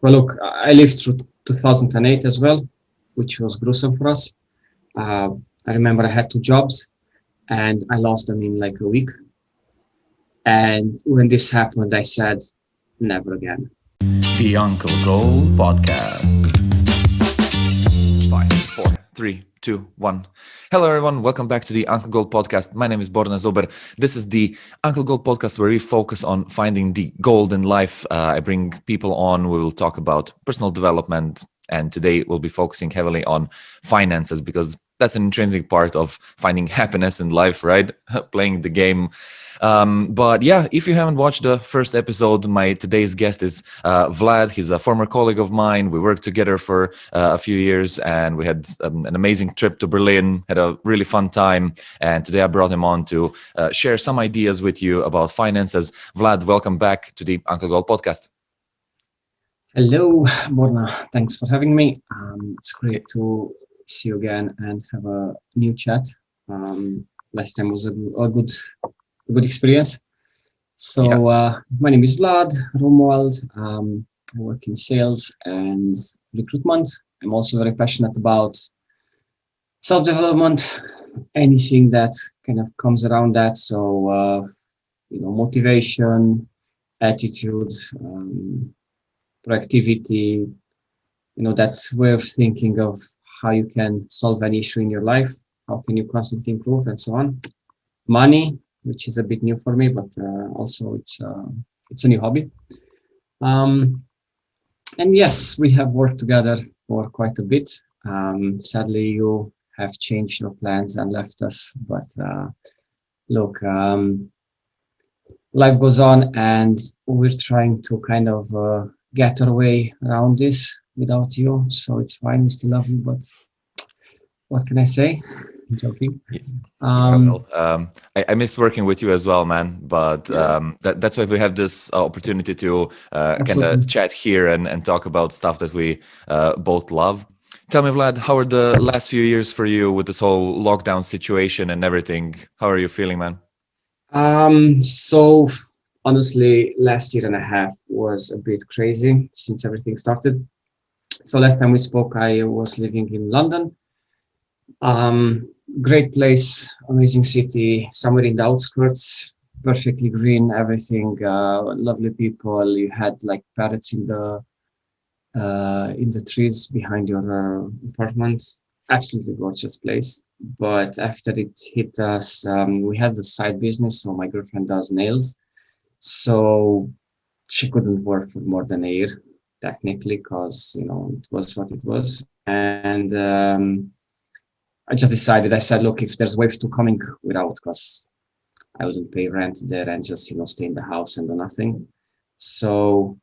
Well, look, I lived through 2008 as well, which was gruesome for us. Uh, I remember I had two jobs and I lost them in like a week. And when this happened, I said, never again. The Uncle Gold Podcast. 5, 4, 3, 2, 1. Hello, everyone. Welcome back to the Uncle Gold Podcast. My name is Borna Zober. This is the Uncle Gold Podcast where we focus on finding the gold in life. I bring people on. We will talk about personal development. And today we'll be focusing heavily on finances because that's an intrinsic part of finding happiness in life, right? Playing the game. But yeah, if you haven't watched the first episode, my today's guest is Vlad. He's a former colleague of mine. We worked together for a few years and we had an amazing trip to Berlin, had a really fun time. And today I brought him on to share some ideas with you about finances. Vlad, welcome back to the Uncle Gold Podcast. Hello, Borna. Thanks for having me. It's great to see you again and have a new chat. Last time was a good experience. So my name is Vlad Romuald. I work in sales and recruitment. I'm also very passionate about self-development, anything that kind of comes around that. So, motivation, attitude, productivity, that way of thinking of how you can solve any issue in your life, how can you constantly improve, and so on. Money, which is a bit new for me, but also it's a new hobby. And yes, we have worked together for quite a bit. Sadly, you have changed your plans and left us, but look, life goes on, and we're trying to kind of get our way around this without you. So it's fine. We still love you, but what can I say? I'm joking. I miss working with you as well, man. But that's why we have this opportunity to kind of chat here and talk about stuff that we both love. Tell me, Vlad, how are the last few years for you with this whole lockdown situation and everything? How are you feeling, man? So honestly, last year and a half was a bit crazy since everything started. So last time we spoke, I was living in London. Great place, amazing city, somewhere in the outskirts, perfectly green, everything, lovely people. You had like parrots in the trees behind your apartment. Absolutely gorgeous place. But after it hit us, we had the side business. So my girlfriend does nails. So she couldn't work for more than a year, technically, because, it was what it was. And I just decided, I said, look, if there's waves to coming without, because I wouldn't pay rent there and just, stay in the house and do nothing. So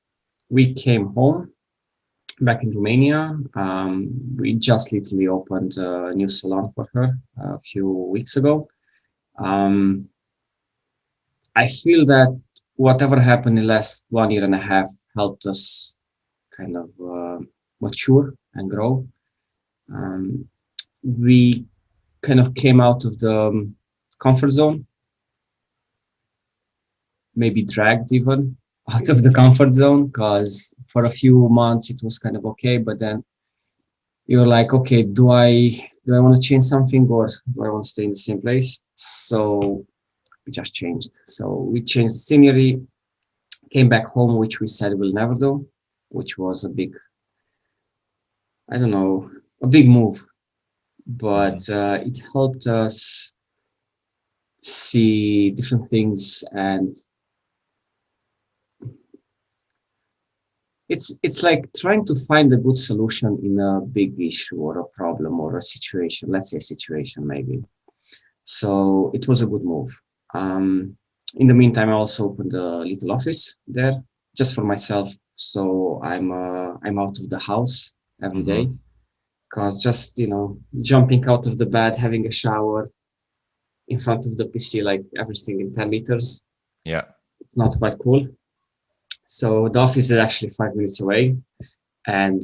we came home back in Romania. We just literally opened a new salon for her a few weeks ago. I feel that whatever happened in the last 1 year and a half helped us kind of mature and grow. We kind of came out of the comfort zone, maybe dragged even out of the comfort zone, because for a few months it was kind of okay, but then you're like, okay, do I want to change something, or do I want to stay in the same place? So we just changed. So we changed the scenery, came back home, which we said we'll never do, which was a big move, but it helped us see different things, and it's like trying to find a good solution in a big issue or a problem or a situation. Let's say situation maybe. So it was a good move. In the meantime, I also opened a little office there just for myself. So I'm out of the house every day, because just jumping out of the bed, having a shower in front of the PC, like everything in 10 liters. Yeah, it's not quite cool. So the office is actually 5 minutes away, and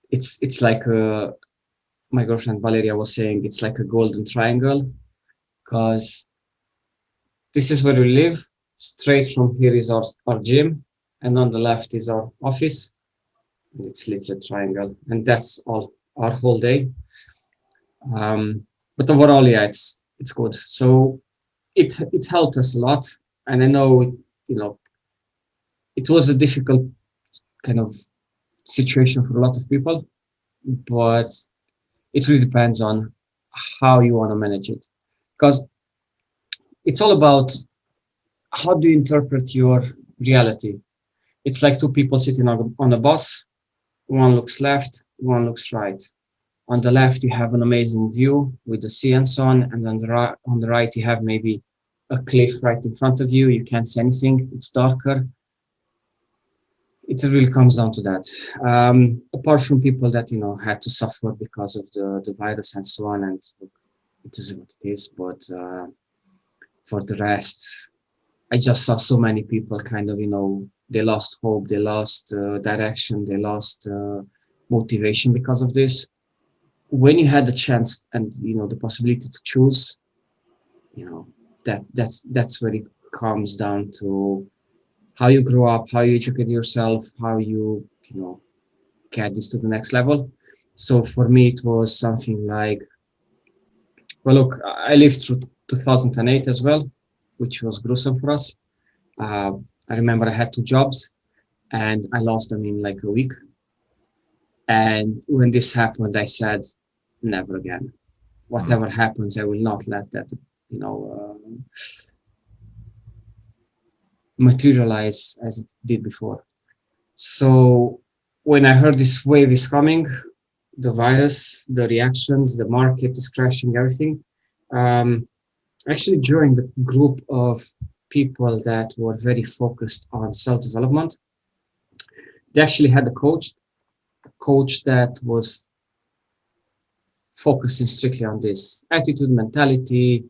it's like my girlfriend Valeria was saying, it's like a golden triangle, because this is where we live. Straight from here is our gym, and on the left is our office. and it's literally a triangle, and that's all our whole day. Um, but overall, yeah, it's good. So it helped us a lot, and I know you know it was a difficult kind of situation for a lot of people, but it really depends on how you want to manage it, because it's all about how do you interpret your reality. It's like two people sitting on a bus. One looks left, one looks right. On the left, you have an amazing view with the sea and so on, and on the right, you have maybe a cliff right in front of you. You can't see anything. It's darker. It really comes down to that. Apart from people that had to suffer because of the virus and so on, and it is what it is. But for the rest, I just saw so many people kind of they lost hope, they lost direction, they lost motivation because of this. When you had the chance and the possibility to choose, you know that's where it comes down to how you grow up, how you educate yourself, how you get this to the next level. So for me, it was something like, well, look, I lived through 2008 as well, which was gruesome for us. Uh, I remember I had two jobs and I lost them in like a week. And when this happened, I said, never again. Whatever happens, I will not let that, you know, materialize as it did before. So when I heard this wave is coming, the virus, the reactions, the market is crashing, everything. Um, Actually joined a group of people that were very focused on self-development. They actually had a coach that was focusing strictly on this attitude, mentality,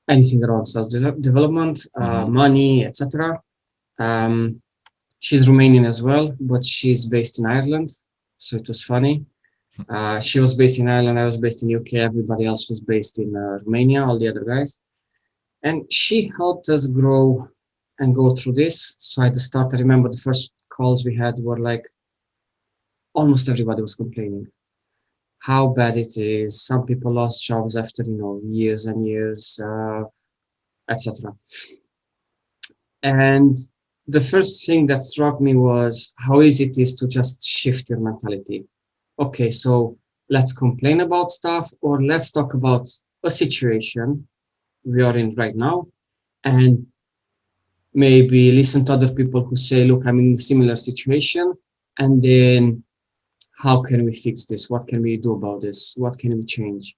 anything around self-development, money, etc. Um, she's Romanian as well, but she's based in Ireland, so it was funny. She was based in Ireland, I was based in UK, everybody else was based in Romania, all the other guys. And she helped us grow and go through this. So at the start, I remember the first calls we had were like almost everybody was complaining how bad it is. Some people lost jobs after years and years, etc. And the first thing that struck me was how easy it is to just shift your mentality. Okay, so let's complain about stuff, or let's talk about a situation we are in right now, and maybe listen to other people who say, look, I'm in a similar situation, and then how can we fix this? What can we do about this? What can we change?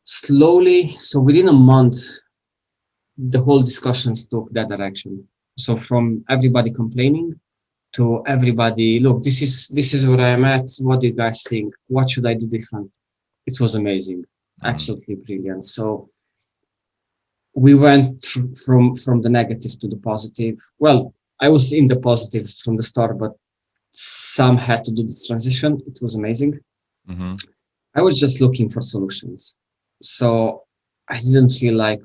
Slowly, so within a month, the whole discussions took that direction. So from everybody complaining to everybody, look, this is where I am at. What do you guys think? What should I do different? It was amazing, absolutely brilliant. So we went from the negative to the positive. Well, I was in the positive from the start, but some had to do this transition. It was amazing. Mm-hmm. I was just looking for solutions. So I didn't feel like,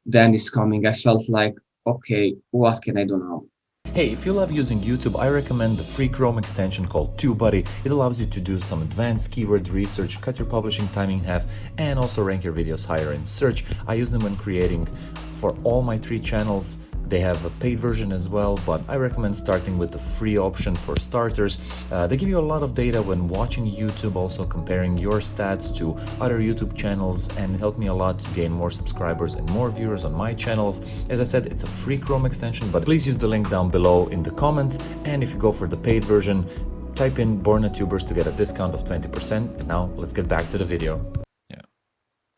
the end is coming. I felt like, okay, what can I do now? Hey, if you love using YouTube, I recommend the free Chrome extension called TubeBuddy. It allows you to do some advanced keyword research, cut your publishing time in half, and also rank your videos higher in search. I use them when creating for all my 3 channels. They have a paid version as well, but I recommend starting with the free option for starters. They give you a lot of data when watching YouTube, also comparing your stats to other YouTube channels, and help me a lot to gain more subscribers and more viewers on my channels. As I said, it's a free Chrome extension, but please use the link down below in the comments. And if you go for the paid version, type in BornaTubers to get a discount of 20%. And now let's get back to the video. Yeah.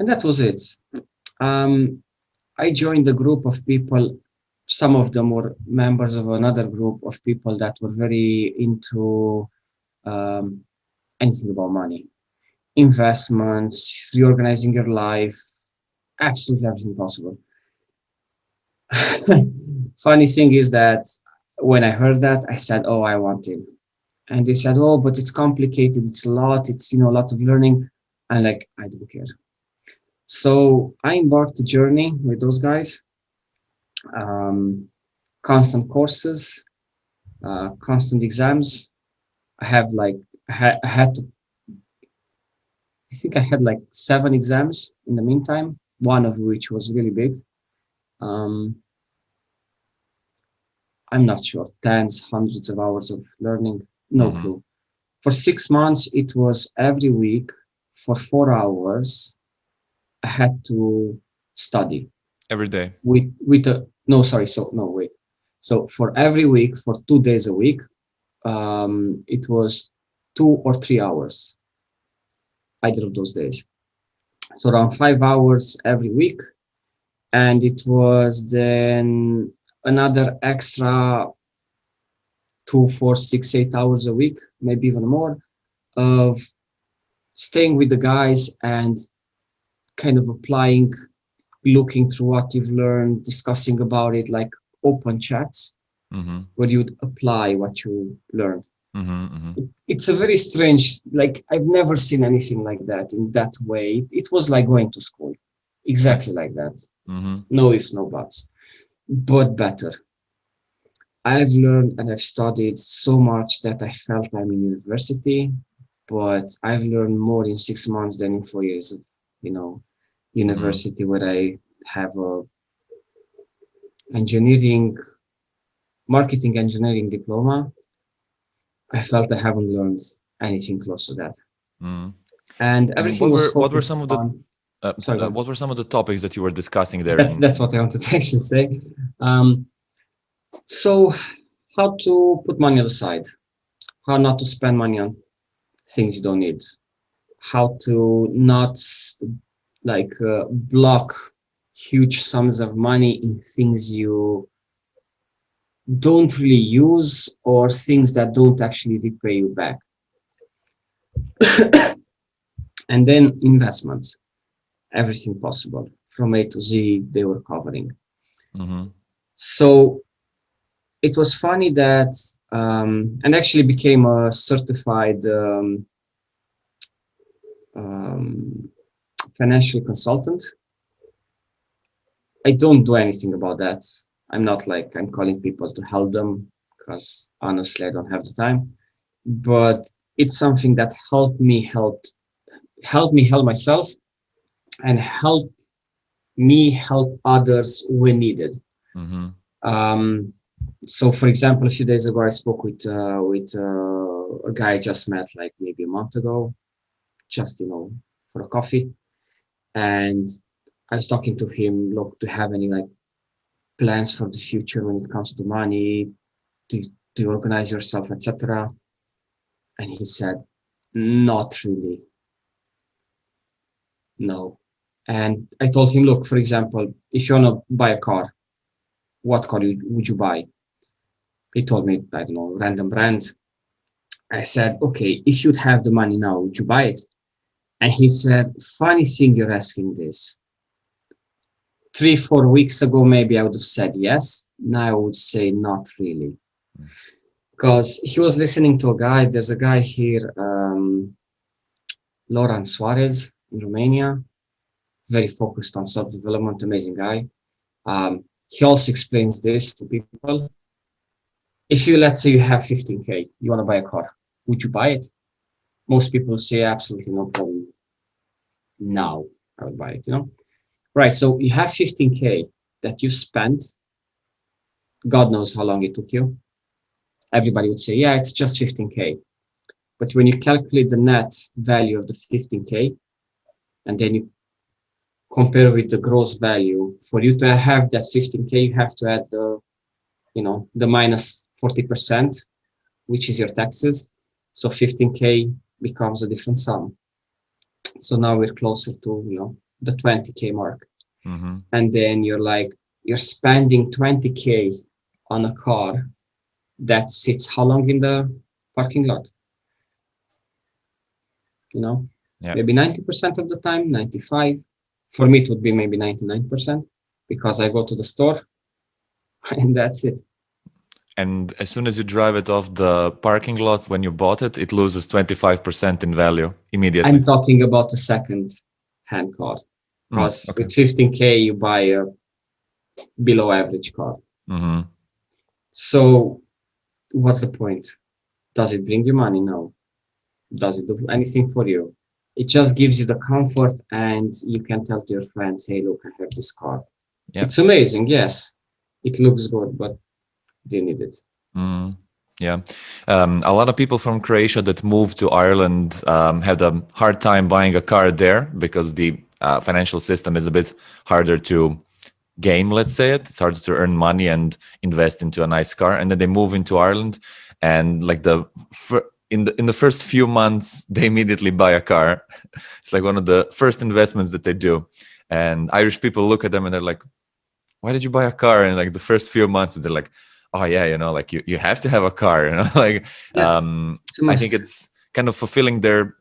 And that was it. I joined a group of people. Some of them were members of another group of people that were very into anything about money, investments, reorganizing your life, absolutely everything possible. Funny thing is that when I heard that, I said, oh, I want it. And they said, oh, but it's complicated. It's a lot. It's, a lot of learning. I'm like, I don't care. So I embarked the journey with those guys. Constant courses, constant exams. I have like I had to. I think I had like 7 exams in the meantime. One of which was really big. Um, I'm not sure. Tens, hundreds of hours of learning. No Mm-hmm. clue. For 6 months, it was every week for 4 hours. I had to study Every day. with a no, sorry. So no, wait. So for every week, for 2 days a week, it was 2 or 3 hours either of those days. So around 5 hours every week, and it was then another extra 2, 4, 6, 8 hours a week, maybe even more, of staying with the guys and kind of applying, looking through what you've learned, discussing about it, like open chats Mm-hmm. where you'd apply what you learned. Mm-hmm. Mm-hmm. It's a very strange, like I've never seen anything like that in that way. It was like going to school, exactly like that. Mm-hmm. No ifs, no buts, but better. I've learned and I've studied so much that I felt I'm in university, but I've learned more in 6 months than in 4 years of, you know, Mm-hmm. university where I have a engineering, marketing engineering diploma. I felt I haven't learned anything close to that. Mm-hmm. And And everything was what were focused some of the on, sorry, go on. what were some of the topics that you were discussing there? That's what I wanted to actually say. Um, so how to put money aside, how not to spend money on things you don't need, how to not block huge sums of money in things you don't really use or things that don't actually repay you back. And then investments, everything possible from A to Z, they were covering. Mm-hmm. So it was funny that, and actually became a certified um, financial consultant. I don't do anything about that. I'm not like I'm calling people to help them because honestly I don't have the time. But it's something that helped me help myself and help me help others when needed. Mm-hmm. Um, so, for example, a few days ago, I spoke with a guy I just met like maybe a month ago, just for a coffee, and I was talking to him. Look, do you have any like plans for the future when it comes to money? Do do you organize yourself, etc.? And he said, not really, no. And I told him, look, for example, if you want to buy a car, what car would you buy? He told me, I don't know, random brand. I said, okay, if you'd have the money now, would you buy it? And he said, funny thing you're asking this. 3, 4 weeks ago, maybe I would have said yes. Now I would say not really. Because he was listening to a guy, there's a guy here, Loran Suarez in Romania, very focused on self-development, amazing guy. He also explains this to people. If you, let's say you have 15K, you want to buy a car, would you buy it? Most people say absolutely no problem. Now I would buy it. Right. So you have 15K that you spent. God knows how long it took you. Everybody would say, yeah, it's just 15K. But when you calculate the net value of the 15K and then you compare with the gross value, for you to have that 15K, you have to add the minus 40%, which is your taxes. So 15K becomes a different sum. So now we're closer to, the 20K mark. Mm-hmm. And then you're spending 20K on a car that sits how long in the parking lot? Yeah. Maybe 90% of the time, 95. For me, it would be maybe 99% because I go to the store and that's it. And as soon as you drive it off the parking lot when you bought it, it loses 25% in value immediately. I'm talking about a second hand car because Okay. with 15K, you buy a below average car. Mm-hmm. So what's the point? Does it bring you money? No. Does it do anything for you? It just gives you the comfort, and you can tell to your friends, hey, look, I have this car. Yeah. It's amazing, yes. It looks good, but do you need it? Mm, yeah. A lot of people from Croatia that moved to Ireland had a hard time buying a car there because the financial system is a bit harder to game, let's say it. It's harder to earn money and invest into a nice car. And then they move into Ireland, and like in the first few months, they immediately buy a car. It's like one of the first investments that they do. And Irish people look at them and they're like, why did you buy a car? And like the first few months, they're like, oh yeah, like you have to have a car, like Yeah, I think it's kind of fulfilling their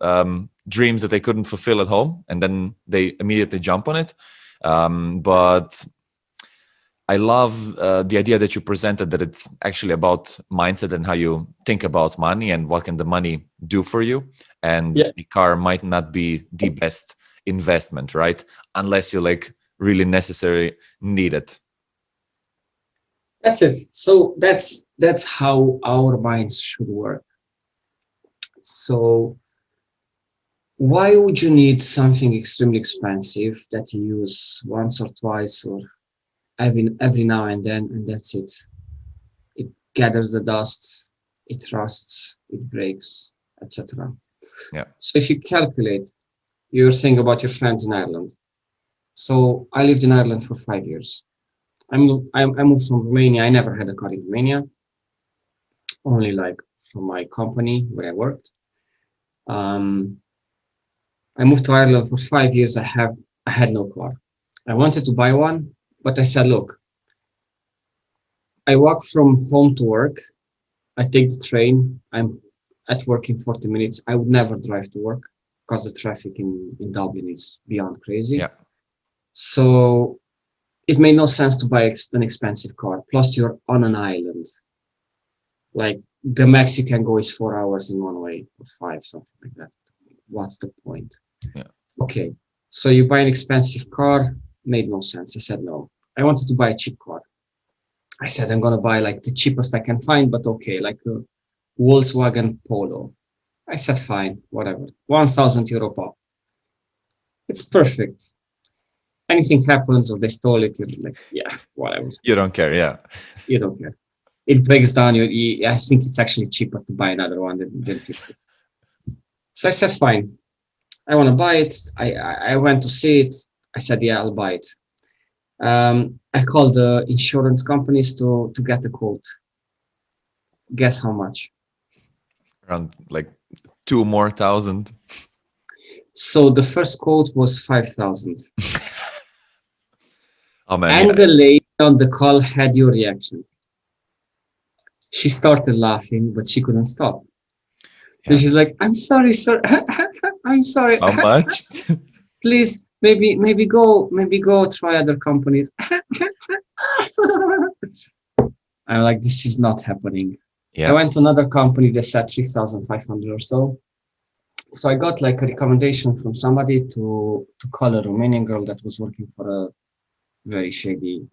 dreams that they couldn't fulfill at home, and then they immediately jump on it. But I love the idea that you presented, that it's actually about mindset and how you think about money and what can the money do for you. And Yeah. the car might not be the best investment, right? Unless you like really necessarily need it. That's it. So that's how our minds should work. So why would you need something extremely expensive that you use once or twice or every now and then, and that's it? It gathers the dust, it rusts, it breaks, etc. Yeah. So if you calculate, you're saying about your friends in Ireland. So I lived in Ireland for 5 years. I moved from Romania. I never had a car in Romania, only like from my company where I worked. I moved to Ireland for 5 years. I had no car. I wanted to buy one, but I said, look, I walk from home to work. I take the train. I'm at work in 40 minutes. I would never drive to work because the traffic in Dublin is beyond crazy. Yeah. So it made no sense to buy an expensive car. Plus, you're on an island. Like the max you can go is 4 hours in one way, or 5, something like that. What's the point? Yeah. Okay, so you buy an expensive car, made no sense. I said no. I wanted to buy a cheap car. I said I'm gonna buy like the cheapest I can find, but okay, like a Volkswagen Polo. I said fine, whatever. €1,000 pop. It's perfect. Anything happens or they stole it, you're like, yeah, whatever. You don't care, yeah. You don't care. It breaks down. I think it's actually cheaper to buy another one than fix it. So I said, fine, I want to buy it. I went to see it. I said, yeah, I'll buy it. I called the insurance companies to get a quote. Guess how much? Around like 2,000 more. So the first quote was 5,000. Oh man! And Yeah. the lady on the call had your reaction. She started laughing, but she couldn't stop. Yeah. And she's like, "I'm sorry, sir. I'm sorry. How much? Please, maybe go try other companies." I'm like, this is not happening. Yeah. I went to another company. They said 3,500 or so. So I got like a recommendation from somebody to call a Romanian girl that was working for a very shady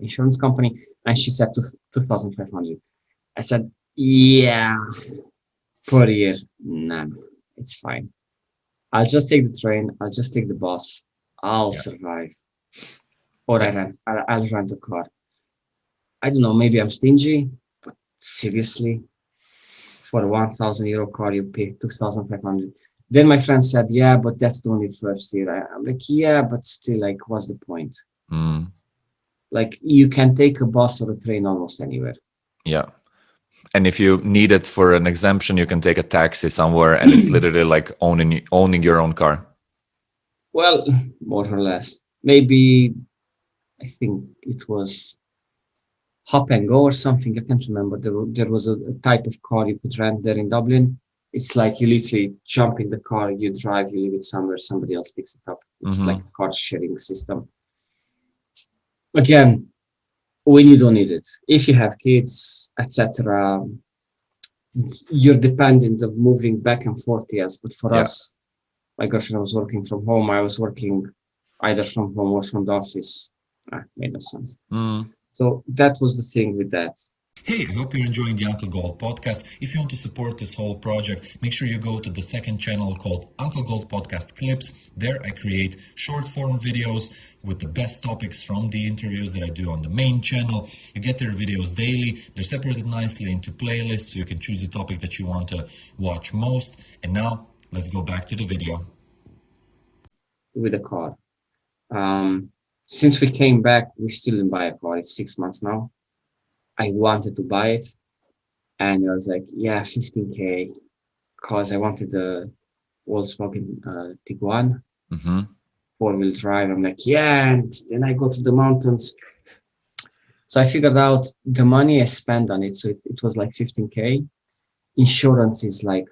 insurance company, and she said 2,500. I said, yeah, per year. Nah, it's fine. I'll just take the train. I'll just take the bus. I'll survive. Or I'll rent a car. I don't know. Maybe I'm stingy, but seriously, for a €1,000 car, you pay 2,500. Then my friend said, yeah, but that's the only first year. I'm like, yeah, but still, like, what's the point? Like, you can take a bus or a train almost anywhere. Yeah. And if you need it for an exemption, you can take a taxi somewhere, and it's literally like owning your own car. Well, more or less. Maybe, I think it was Hop and Go or something. I can't remember. There was a type of car you could rent there in Dublin. It's like you literally jump in the car, you drive, you leave it somewhere, somebody else picks it up. It's like a car sharing system. Again, when you don't need it. If you have kids, etc., you're dependent of moving back and forth, yes. But for us, my girlfriend was working from home. I was working either from home or from the office. Made no sense. So that was the thing with that. Hey, I hope you're enjoying the Uncle Gold podcast. If you want to support this whole project, make sure you go to the second channel called Uncle Gold Podcast Clips. There I create short form videos with the best topics from the interviews that I do on the main channel. You get their videos daily. They're separated nicely into playlists so you can choose the topic that you want to watch most. And now let's go back to the video. With a car. Since we came back, we still didn't buy a car. It's 6 months now. I wanted to buy it, and I was like, yeah, 15K, because I wanted the Volkswagen Tiguan, four-wheel drive. I'm like, yeah, and then I go to the mountains. So I figured out the money I spent on it. So it was like 15K. Insurance is like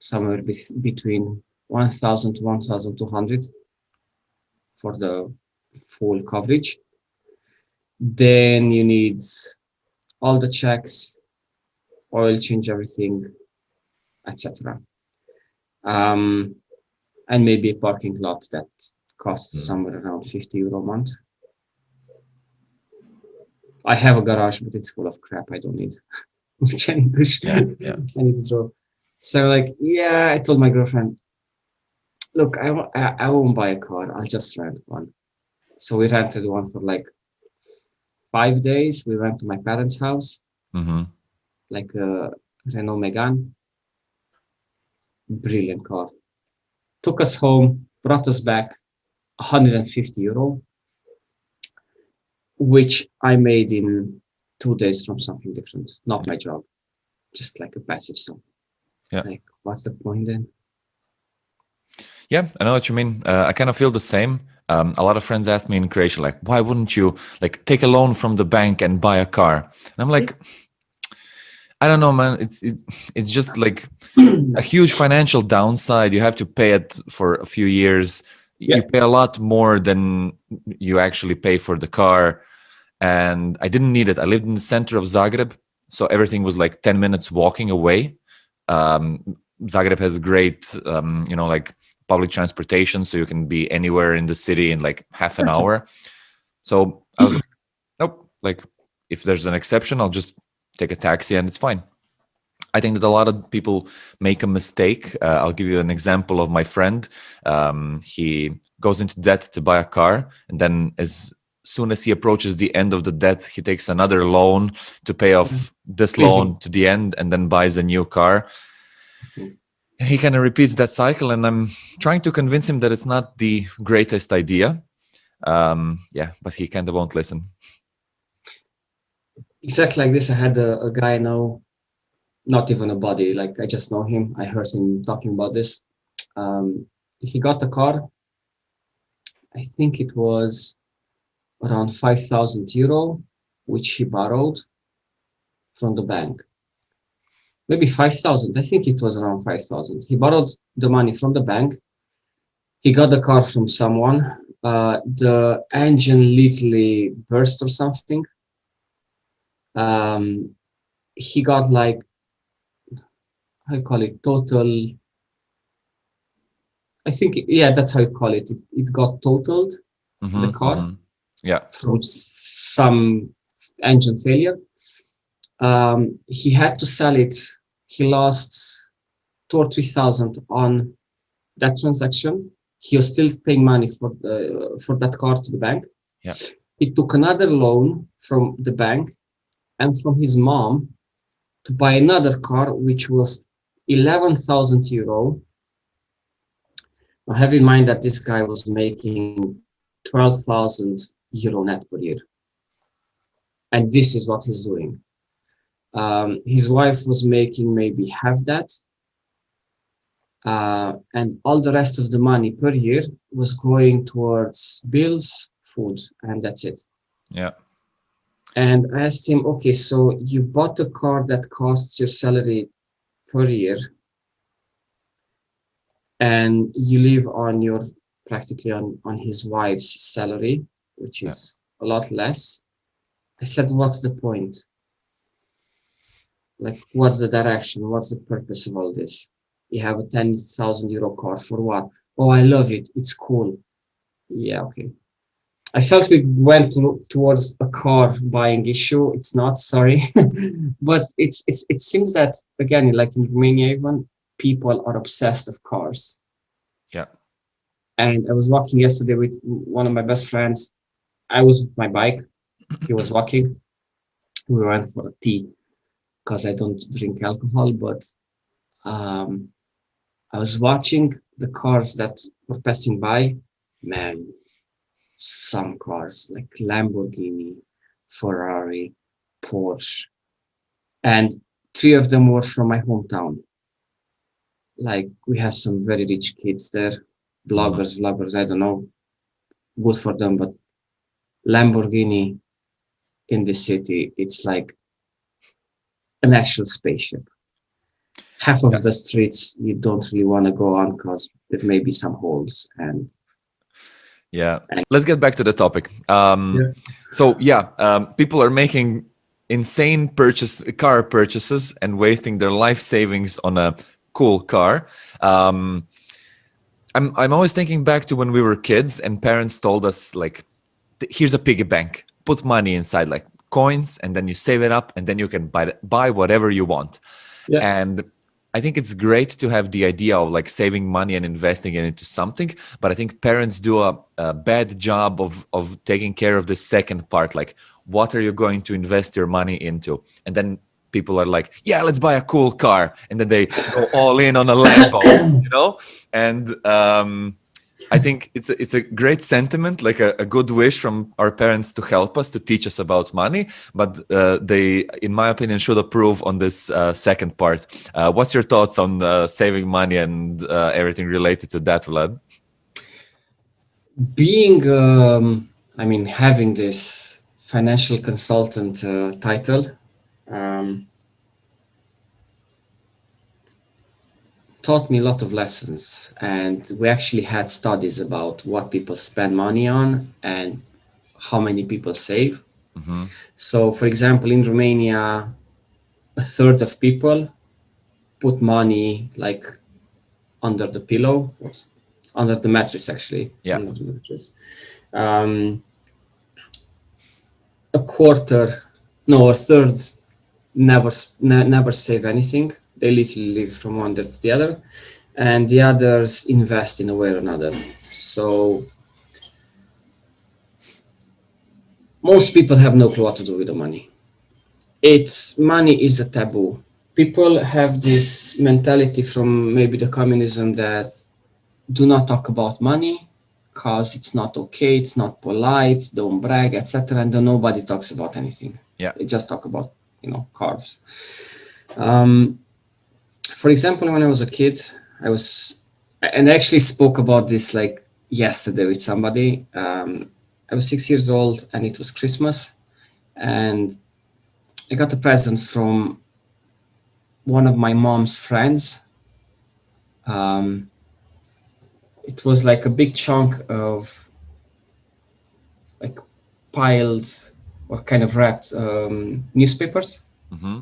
somewhere between 1,000 to 1,200 for the full coverage. Then you need all the checks, oil change, everything, etc. And maybe a parking lot that costs somewhere around 50 euro a month. I have a garage, but it's full of crap I don't need, which I need to I need to throw. So like, yeah, I told my girlfriend, look, I won't buy a car. I'll just rent one. So we rented one for like 5 days. We went to my parents' house, like a Renault Megane. Brilliant car. Took us home, brought us back 150 euro, which I made in 2 days from something different. Not my job, just like a passive sum. Yeah. Like, what's the point then? Yeah, I know what you mean. I kind of feel the same. A lot of friends asked me in Croatia, like, why wouldn't you like take a loan from the bank and buy a car? And I'm like, I don't know, man. It's just like a huge financial downside. You have to pay it for a few years. Yeah. You pay a lot more than you actually pay for the car. And I didn't need it. I lived in the center of Zagreb, so everything was like 10 minutes walking away. Zagreb has great, like public transportation, so you can be anywhere in the city in like half an hour. So I was like, nope, like if there's an exception, I'll just take a taxi and it's fine. I think that a lot of people make a mistake. I'll give you an example of my friend. He goes into debt to buy a car, and then as soon as he approaches the end of the debt, he takes another loan to pay off this loan to the end, and then buys a new car. He kind of repeats that cycle, and I'm trying to convince him that it's not the greatest idea. But he kind of won't listen. Exactly like this. I had a guy I know, not even a buddy, like I just know him. I heard him talking about this. He got a car. I think it was around 5,000 euro, which he borrowed from the bank. Maybe 5,000. I think it was around 5,000. He borrowed the money from the bank. He got the car from someone. The engine literally burst or something. He got like, how you call it, total. I think, yeah, that's how you call it. It got totaled, the car, from some engine failure. He had to sell it. He lost 2,000 or 3,000 on that transaction. He was still paying money for that car to the bank. Yeah. He took another loan from the bank and from his mom to buy another car, which was 11,000 euro. Now, have in mind that this guy was making 12,000 euro net per year. And this is what he's doing. His wife was making maybe half that. And all the rest of the money per year was going towards bills, food, and that's it. Yeah. And I asked him, okay, so you bought a car that costs your salary per year, and you live on your practically on his wife's salary, which is a lot less. I said, what's the point? Like, what's the direction? What's the purpose of all this? You have a 10,000 euro car for what? Oh, I love it. It's cool. Yeah, okay. I felt we went towards a car buying issue. It's not, sorry, but it seems that again, like in Romania, even people are obsessed with cars. Yeah. And I was walking yesterday with one of my best friends. I was with my bike. He was walking. We went for a tea because I don't drink alcohol. But um, I was watching the cars that were passing by. Man, some cars like Lamborghini, Ferrari, Porsche, and three of them were from my hometown. Like we have some very rich kids there, Mhm. vloggers, I don't know, good for them, but Lamborghini in the city, it's like an actual spaceship. Half Yeah. of the streets you don't really want to go on because there may be some holes Yeah. and Let's get back to the topic. yeah. So yeah, people are making insane car purchases and wasting their life savings on a cool car. Um, I'm always thinking back to when we were kids and parents told us like, here's a piggy bank, put money inside like coins, and then you save it up, and then you can buy whatever you want. Yeah. And I think it's great to have the idea of like saving money and investing it into something, but I think parents do a bad job of taking care of the second part, like what are you going to invest your money into? And then people are like, yeah, let's buy a cool car, and then they go all in on a Lambo. And I think it's a great sentiment, like a good wish from our parents to help us, to teach us about money. But they, in my opinion, should approve on this second part. What's your thoughts on saving money and everything related to that, Vlad? Being, I mean, having this financial consultant title um, taught me a lot of lessons. And we actually had studies about what people spend money on and how many people save. Mm-hmm. So, for example, in Romania, a third of people put money like under the pillow, under the mattress, actually, Yeah. under the mattress. Um, a quarter, no, a third never save anything. They literally live from one day to the other, and the others invest in a way or another. So most people have no clue what to do with the money. It's money is a taboo. People have this mentality from maybe the communism that do not talk about money because it's not okay, it's not polite, don't brag, etc. And then nobody talks about anything. Yeah. They just talk about, carbs. Um, for example, when I was a kid, and I actually spoke about this like yesterday with somebody. I was 6 years old and it was Christmas, and I got a present from one of my mom's friends. Um, it was like a big chunk of like piled or kind of wrapped newspapers, Mm-hmm.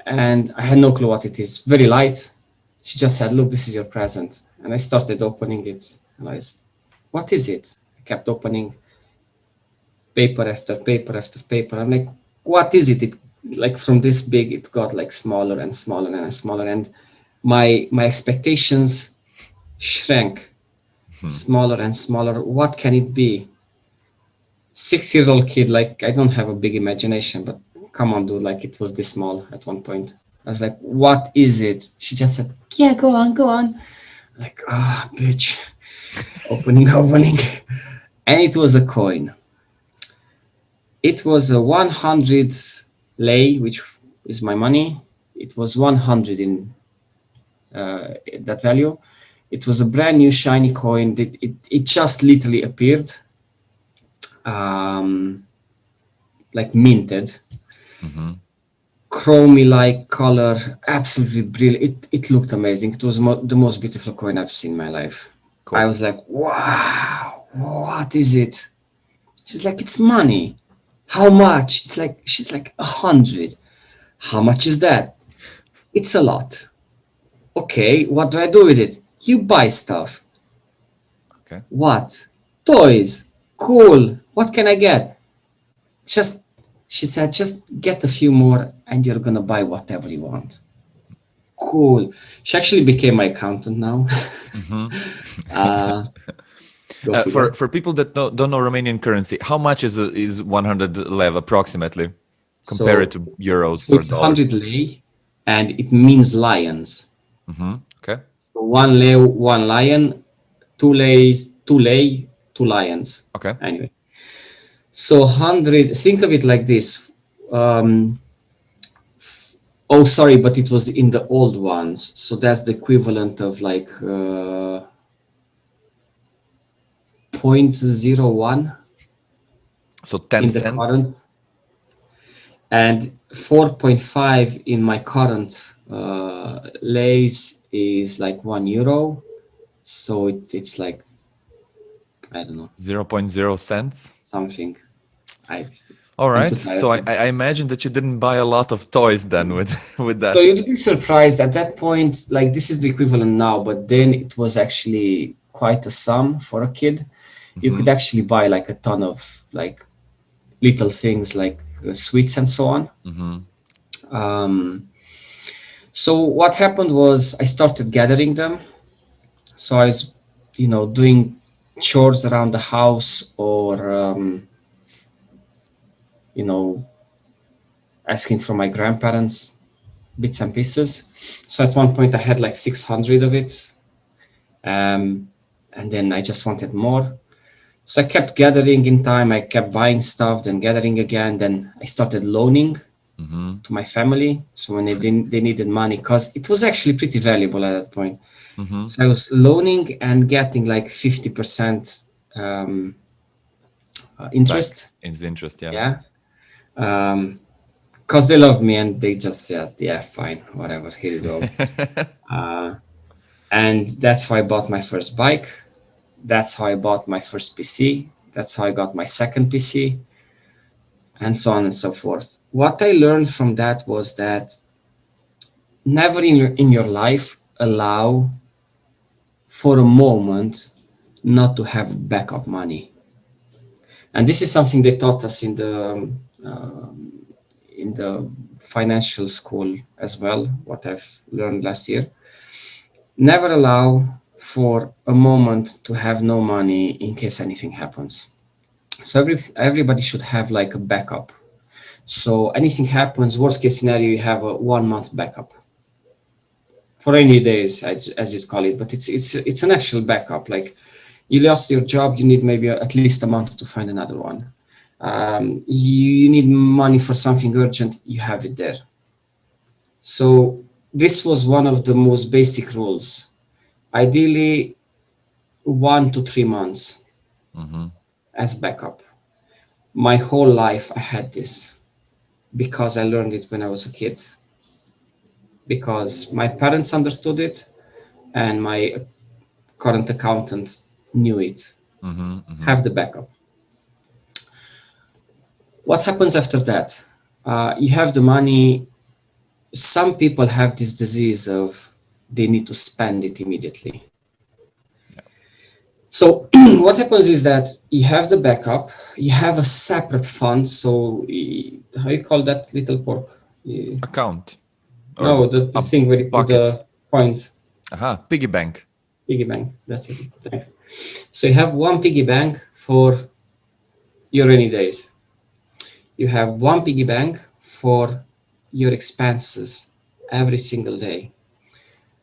and I had no clue what it is. Very light. She just said, "Look, this is your present," and I started opening it. And what is it? I kept opening paper after paper after paper. I'm like, what is it? It like from this big, it got like smaller and smaller and smaller, and my expectations shrank smaller and smaller. What can it be? 6 years old kid, like I don't have a big imagination, but come on, dude, like it was this small at one point. I was like, what is it? She just said, yeah, go on, go on. Like, bitch. opening. And it was a coin. It was a 100 lei, which is my money. It was 100 in that value. It was a brand new shiny coin. It just literally appeared. Like minted, Mm-hmm. chromey like color, absolutely brilliant. It looked amazing. It was the most beautiful coin I've seen in my life. I Cool. was like, wow, what is it? She's like, it's money. How much? She's like 100. How much is that? It's a lot. Okay, what do I do with it? You buy stuff. Okay. What? Toys. Cool. What can I get? Just, she said, just get a few more and you're gonna buy whatever you want. Cool. She actually became my accountant now. Mhm. uh, Go For figure. people that don't know Romanian currency, how much is 100 lev approximately? Compare it So, to euros so or it's dollars. 100 lei, and it means lions. Okay. So one lei, one lion, two lei, two lions. Okay. Anyway, so 100. Think of it like this. Um, oh, sorry, but it was in the old ones. So that's the equivalent of like 0.01 So 10 in the cents. current, and 4.5 in my current leis is like €1. So it's like, I don't know, 0.0 cents. something. I, All I'm right. too So tired I, to. I imagine that you didn't buy a lot of toys then with with So that. you'd be surprised at that point, like this is the equivalent now, but then it was actually quite a sum for a kid. You could actually buy like a ton of like little things like sweets and so on. Um, so what happened was I started gathering them. So I was, doing chores around the house or, you know, asking from my grandparents bits and pieces. So at one point I had like 600 of it. And then I just wanted more. So I kept gathering in time. I kept buying stuff, then gathering again. Then I started loaning to my family. So when they needed money, because it was actually pretty valuable at that point. So I was loaning and getting like 50% Back interest. in the interest, yeah. Yeah. Because they love me and they just said, yeah, fine, whatever, here you go. And that's how I bought my first bike. That's how I bought my first PC. That's how I got my second PC, and so on and so forth. What I learned from that was that never in your life allow for a moment not to have backup money. And this is something they taught us in the financial school as well, what I've learned last year. Never allow for a moment to have no money in case anything happens. So everybody should have like a backup. So anything happens, worst case scenario, you have a 1 month backup for rainy days, as you'd call it. But it's an actual backup. Like you lost your job, you need maybe at least a month to find another one. You need money for something urgent, you have it there. So this was one of the most basic rules. Ideally, 1 to 3 months as backup. My whole life I had this because I learned it when I was a kid, because my parents understood it and my current accountant knew it. Have the backup. What happens after that? You have the money. Some people have this disease of they need to spend it immediately. So what happens is that you have the backup, you have a separate fund. So how you call that little pork? Account or No, the a thing where you put bucket. the coins. Aha, piggy bank. Piggy bank. That's it. Thanks. So you have one piggy bank for your rainy days. You have one piggy bank for your expenses every single day.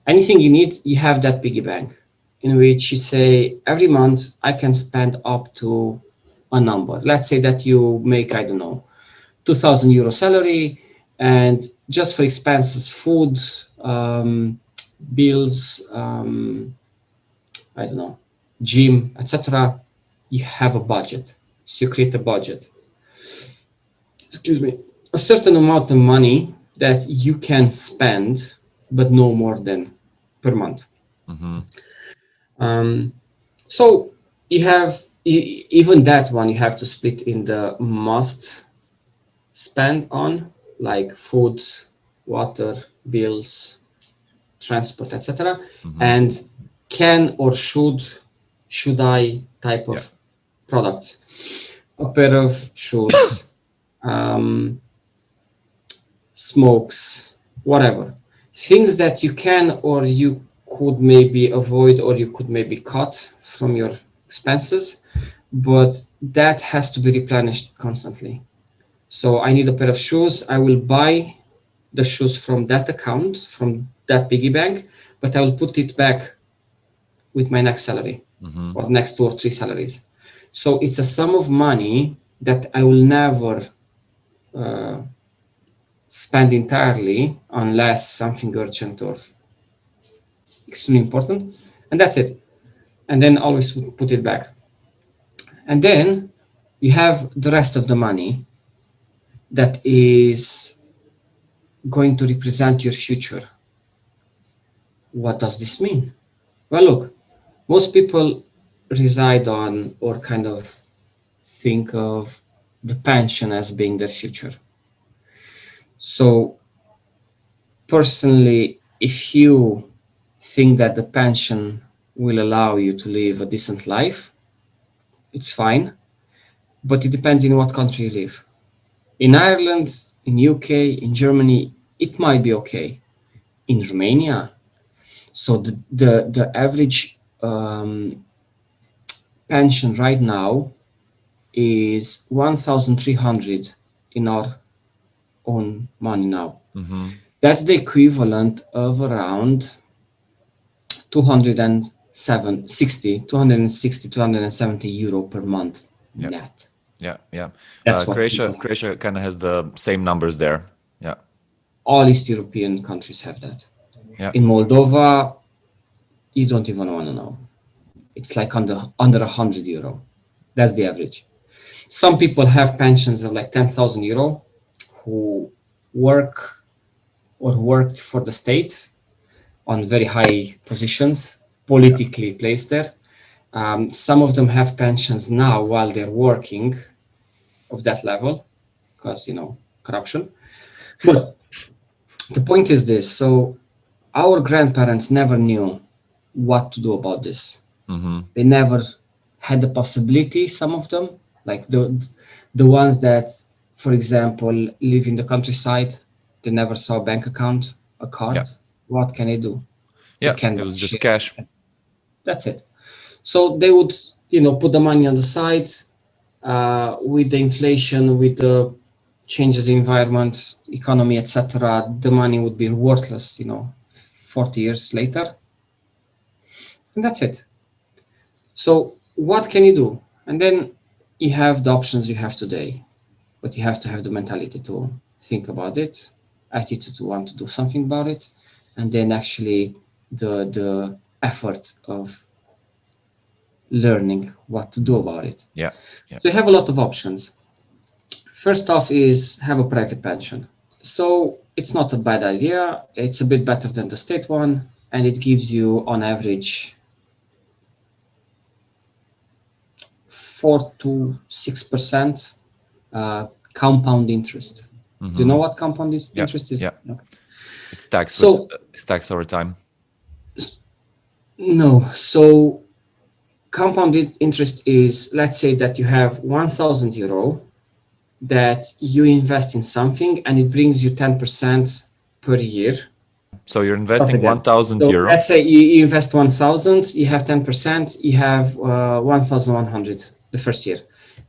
Anything you need, you have that piggy bank in which you say every month I can spend up to a number. Let's say that you make, I don't know, €2,000 salary, and just for expenses, food, bills, I don't know, gym, etc. You have a budget. So you create a budget. Excuse me. A certain amount of money that you can spend, but no more than per month. So you have even that one you have to split in the must spend on, like food, water, bills, transport, etc., and can or should I type of Yeah. products, a pair of shoes, smokes, whatever. Things that you can or you could maybe avoid or you could maybe cut from your expenses, but that has to be replenished constantly. So I need a pair of shoes. I will buy the shoes from that account, from that piggy bank, but I will put it back with my next salary or next 2 or 3 salaries. So it's a sum of money that I will never spend entirely unless something urgent or extremely important. And that's it. And then always put it back. And then you have the rest of the money that is going to represent your future. What does this mean? Well, look, most people reside on or kind of think of the pension as being their future. So personally, if you think that the pension will allow you to live a decent life, it's fine, but it depends in what country you live. In Ireland, in UK, in Germany, it might be okay. In Romania, so the average pension right now is 1,300 in our own money now. That's the equivalent of around 270 euro per month net. Yeah. That's what Croatia kind of has the same numbers there. Yeah. All East European countries have that. Yeah. In Moldova, you don't even want to know. It's like under 100 euro. That's the average. Some people have pensions of like 10,000 euro who work or worked for the state on very high positions, politically placed there. Some of them have pensions now while they're working of that level because, corruption. But the point is this. So our grandparents never knew what to do about this. They never had the possibility, some of them, like the ones that, for example, live in the countryside, they never saw a bank account, a card. What can they do? Yeah, it was just cash. That's it. So they would, put the money on the side. With the inflation, with the changes in environment, economy, etc., the money would be worthless, 40 years later. And that's it. So what can you do? And then you have the options you have today, but you have to have the mentality to think about it, attitude to want to do something about it, and then actually the effort of learning what to do about it. Yeah. So you have a lot of options. First off is have a private pension. So it's not a bad idea. It's a bit better than the state one, and it gives you on average 4 to 6% compound interest. Do you know what compound interest is? Yeah. Okay. It's taxed over time. No. So compound interest is, let's say that you have 1,000 euro that you invest in something and it brings you 10% per year. So you're investing 1,000 euro. Let's say you invest 1,000, you have 10%, you have 1,100 the first year,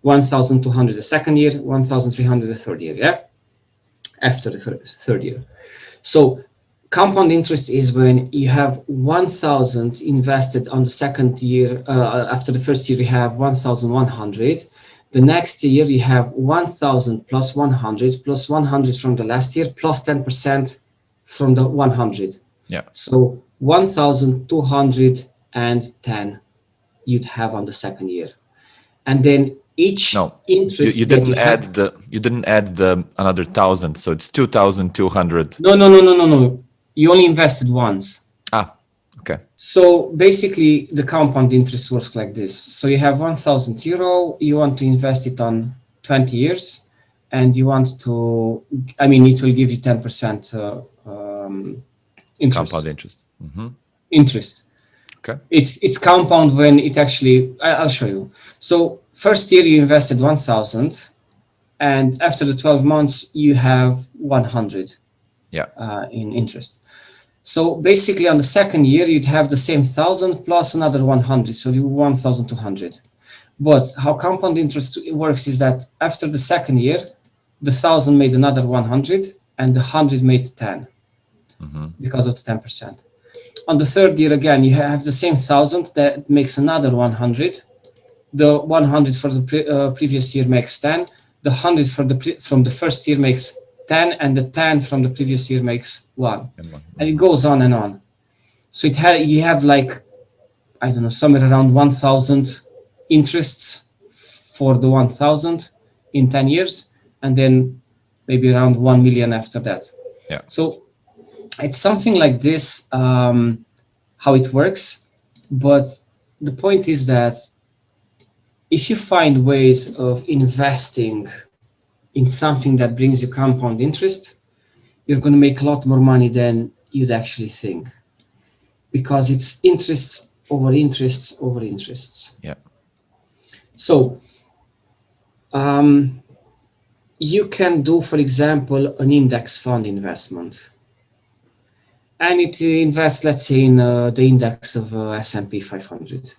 1,200 the second year, 1,300 the third year, yeah? After the third year. So compound interest is when you have 1,000 invested on the second year, after the first year you have 1,100. The next year you have 1,000 plus 100 plus 100 from the last year plus 10% from the 100. Yeah. So 1,210 you'd have on the second year. And then each interest you didn't add the another 1,000, so it's 2,200. No. You only invested once. Okay. So basically the compound interest works like this. So you have 1,000 euro, you want to invest it on 20 years, and you want to, it will give you 10% interest. Compound interest. Interest. Okay. It's compound when it actually, I'll show you. So first year you invested 1,000, and after the 12 months you have 100 Yeah. in interest. So basically on the second year you'd have the same 1,000 plus another 100, so you 1,200. But how compound interest works is that after the second year, the 1,000 made another 100, and the 100 made 10 because of the 10%. On the third year again, you have the same 1,000 that makes another 100. The 100 for the previous year makes 10. The 100 from the first year makes 10, and the 10 from the previous year makes 1. And it goes on and on. So you have like, I don't know, somewhere around 1,000 interests for the 1,000 in 10 years, and then maybe around 1 million after that. Yeah. So it's something like this, how it works. But the point is that if you find ways of investing in something that brings you compound interest, you're going to make a lot more money than you'd actually think, because it's interests over interests over interests. Yeah. So you can do, for example, an index fund investment, and it invests, let's say, in the index of S&P 500,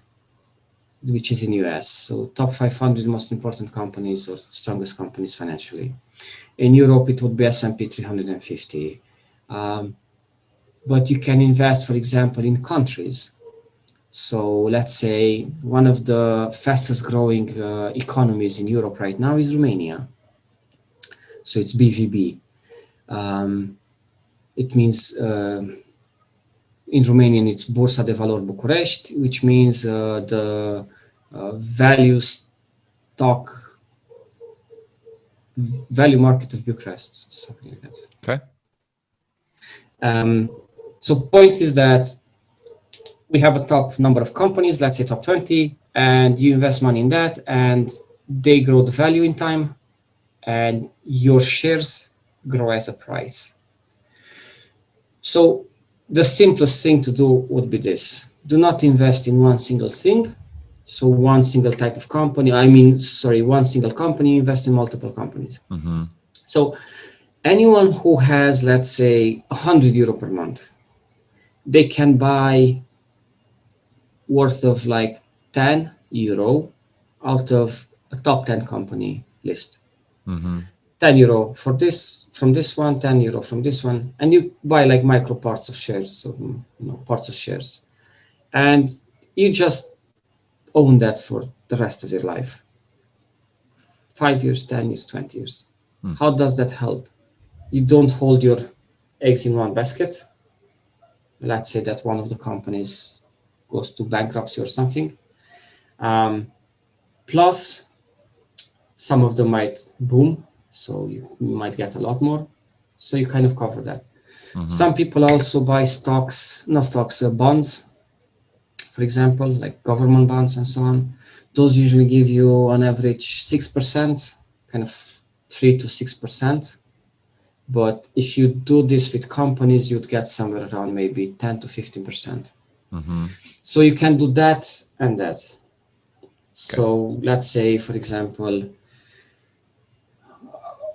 which is in US. So top 500 most important companies or strongest companies financially. In Europe, it would be S&P 350. But you can invest, for example, in countries. So let's say one of the fastest growing economies in Europe right now is Romania. So it's BVB. It means in Romanian it's Bursa de Valori București, which means the value market of Bucharest, something like that. Okay. So point is that we have a top number of companies, let's say top 20, and you invest money in that, and they grow the value in time, and your shares grow as a price. So the simplest thing to do would be this: do not invest in one single thing. So one single type of company, one single company, invest in multiple companies. So anyone who has, let's say, €100 per month, they can buy worth of like €10 out of a top 10 company list. €10 for this, from this one, €10 from this one, and you buy like micro parts of shares, so parts of shares, and you just own that for the rest of your life. 5 years, 10 years, 20 years. How does that help? You don't hold your eggs in one basket. Let's say that one of the companies goes to bankruptcy or something. Plus, some of them might boom, so you might get a lot more. So you kind of cover that. Some people also buy bonds, for example, like government bonds and so on. Those usually give you on average 6%, kind of 3 to 6%. But if you do this with companies, you'd get somewhere around maybe 10 to 15%. So you can do that and that. So let's say, for example,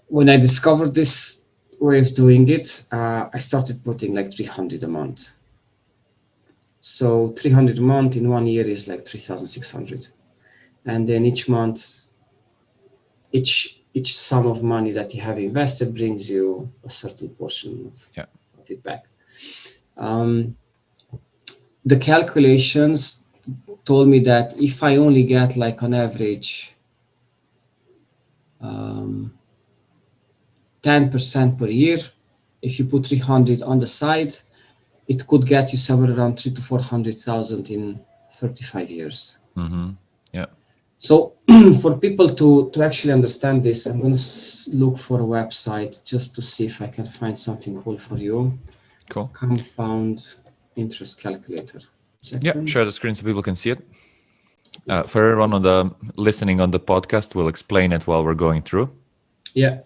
when I discovered this way of doing it, I started putting like 300 a month. So 300 a month in 1 year is like 3,600. And then each month, each sum of money that you have invested brings you a certain portion of it back. The calculations told me that if I only get like on average 10% per year, if you put 300 on the side, it could get you somewhere around 300,000 to 400,000 in 35 years. So for people to actually understand this, I'm going to look for a website just to see if I can find something cool for you. Cool. Compound interest calculator. Yeah, share the screen so people can see it. For everyone listening on the podcast, we'll explain it while we're going through. Yeah.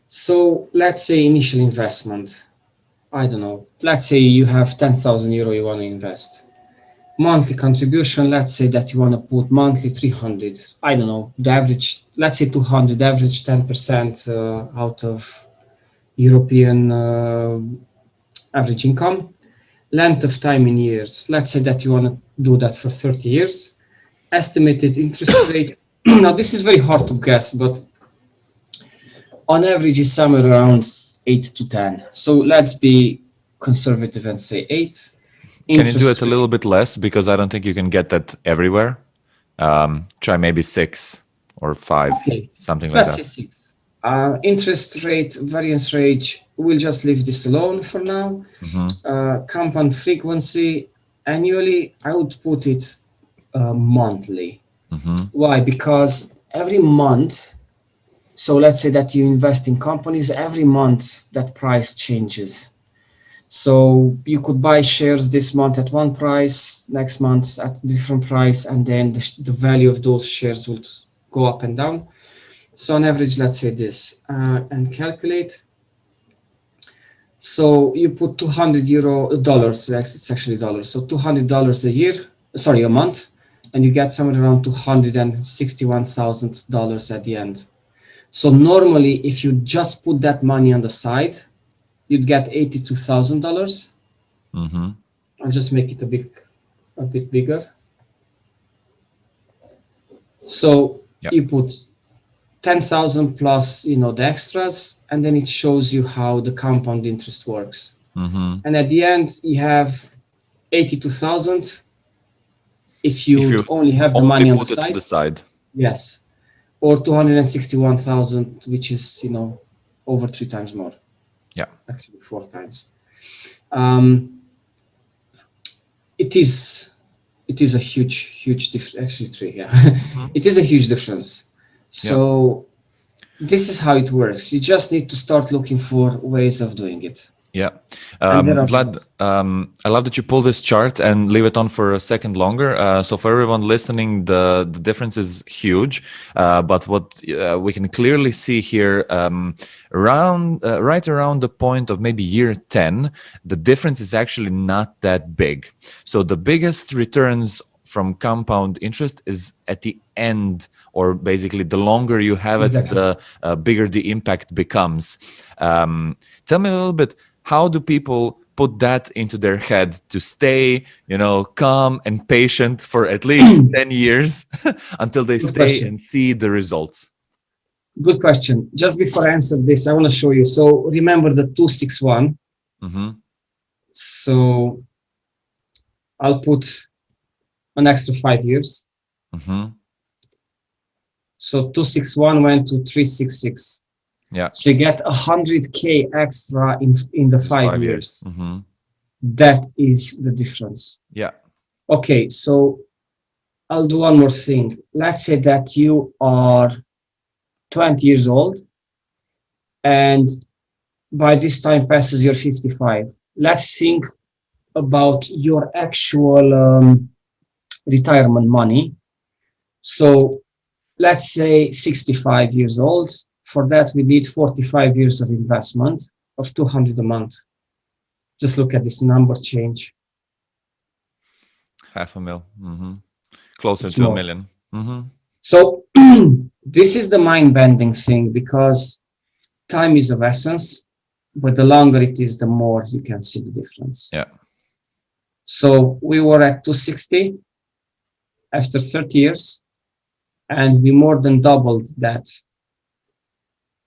So let's say initial investment. I don't know. Let's say you have €10,000 you want to invest. monthly contribution, let's say that you want to put monthly 300, I don't know, the average, let's say 200, average 10% out of European average income. Length of time in years, let's say that you want to do that for 30 years. Estimated interest rate, now this is very hard to guess, but on average is somewhere around 8 to 10. So let's be conservative and say 8. Can you do it Interest a little rate, bit less? Because I don't think you can get that everywhere. Try maybe 6 or 5, okay, something like let's that. say 6. Interest rate, variance rate, we'll just leave this alone for now. Compound frequency, annually, I would put it monthly. Why? Because every month, so let's say that you invest in companies, every month that price changes. So you could buy shares this month at one price, next month at a different price, and then the value of those shares would go up and down. So on average, let's say this, and calculate. So you put $200, it's actually dollars. So $200 a year, sorry, a month, and you get somewhere around $261,000 at the end. So normally, if you just put that money on the side, you'd get $82,000. I'll just make it a bit bigger. So you put 10,000 plus, the extras, and then it shows you how the compound interest works. And at the end, you have 82,000 if you only have the money on the side. To the side. Yes. Or 261,000, which is, over 3 times more. Yeah. Actually, 4 times. It is a huge difference. Actually, 3, yeah. It is a huge difference. So this is how it works. You just need to start looking for ways of doing it. Yeah. Vlad, I love that you pull this chart and leave it on for a second longer. So for everyone listening, the difference is huge. But what we can clearly see here, right around the point of maybe year 10, the difference is actually not that big. So the biggest returns from compound interest is at the end, or basically the longer you have it, the bigger the impact becomes. Tell me a little bit, how do people put that into their head to stay, calm and patient for at least 10 years until they stay and see the results? Good question. Just before I answer this, I want to show you. So remember the 261. So I'll put an extra 5 years. So 261 went to 366. Yeah. So you get 100K extra in the 5 years. That is the difference. Yeah. Okay, so I'll do one more thing. Let's say that you are 20 years old, and by this time passes you're 55. Let's think about your actual retirement money. So let's say 65 years old. For that, we need 45 years of investment of 200 a month. Just look at this number change. $500,000. Closer It's to more. $1 million. So this is the mind-bending thing, because time is of essence, but the longer it is, the more you can see the difference. Yeah. So we were at 260 after 30 years, and we more than doubled that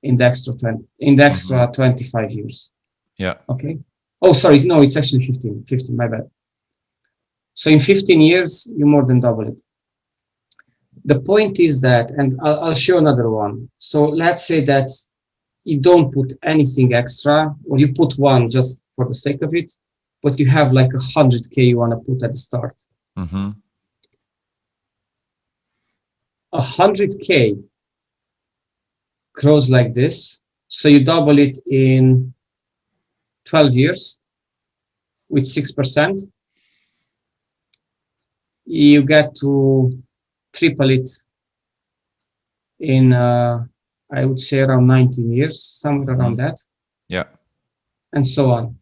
in the extra 25 years. Yeah. Okay. Oh, sorry. No, it's actually 15, my bad. So in 15 years, you more than double it. The point is that, and I'll show another one. So let's say that you don't put anything extra, or you put one just for the sake of it, but you have like 100K you want to put at the start. 100K grows like this. So you double it in 12 years with 6%. You get to triple it in, I would say, around 19 years, somewhere around that. Yeah. And so on.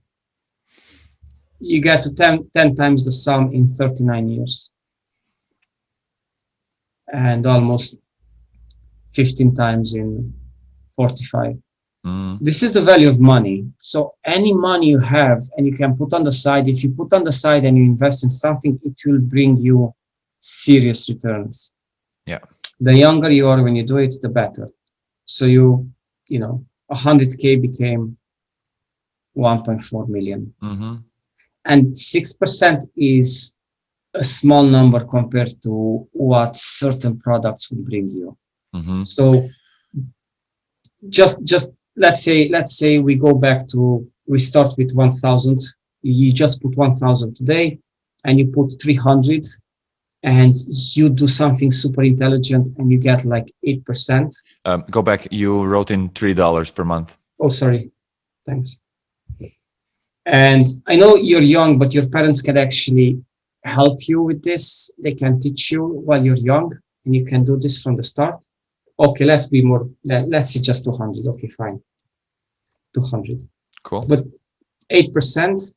you get to 10 times the sum in 39 years and almost 15 times in 45. This is the value of money. So any money you have and you can put on the side, if you put on the side and you invest in something, it will bring you serious returns. Yeah. The younger you are when you do it, the better. So you know, 100K became 1.4 million. And 6% is a small number compared to what certain products will bring you. So just let's say we go back to, we start with 1,000. You just put 1,000 today and you put 300 and you do something super intelligent and you get like 8%. Go back, you wrote in $3 per month. Oh, sorry. Thanks. And I know you're young, but your parents can actually help you with this. They can teach you while you're young and you can do this from the start. Okay, let's say just 200. Okay, fine. 200. Cool. But 8%,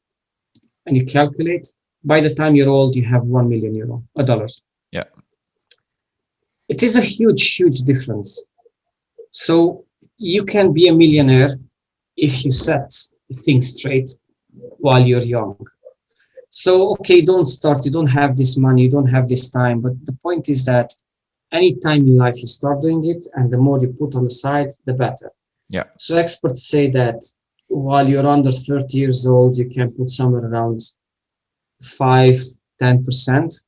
and you calculate, by the time you're old, you have 1 million euro, dollars. Yeah. It is a huge, huge difference. So you can be a millionaire if you set things straight while you're young. So, okay, don't start, you don't have this money, you don't have this time. But the point is that any time in life you start doing it, and the more you put on the side, the better. Yeah. So experts say that while you're under 30 years old, you can put somewhere around 5-10%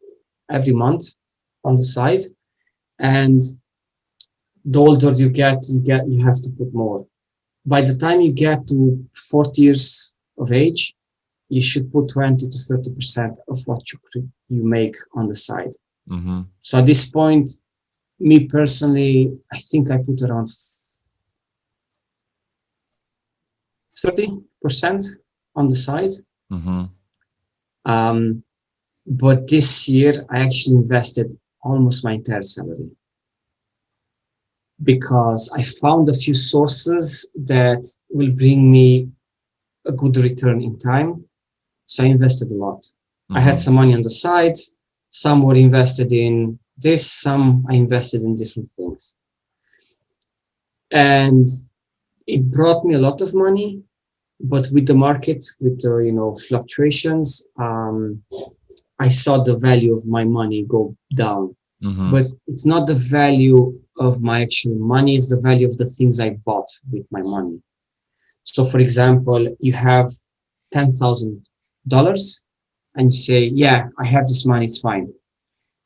every month on the side. And the older you get, you have to put more. By the time you get to 40 years of age, you should put 20 to 30% of what you make on the side. So at this point, me personally, I think I put around 30% on the side. But this year, I actually invested almost my entire salary because I found a few sources that will bring me a good return in time. So I invested a lot. I had some money on the side. Some were invested in this, some I invested in different things. And it brought me a lot of money, but with the market, with the fluctuations, I saw the value of my money go down. But it's not the value of my actual money, it's the value of the things I bought with my money. So for example, you have $10,000 and you say, yeah, I have this money, it's fine.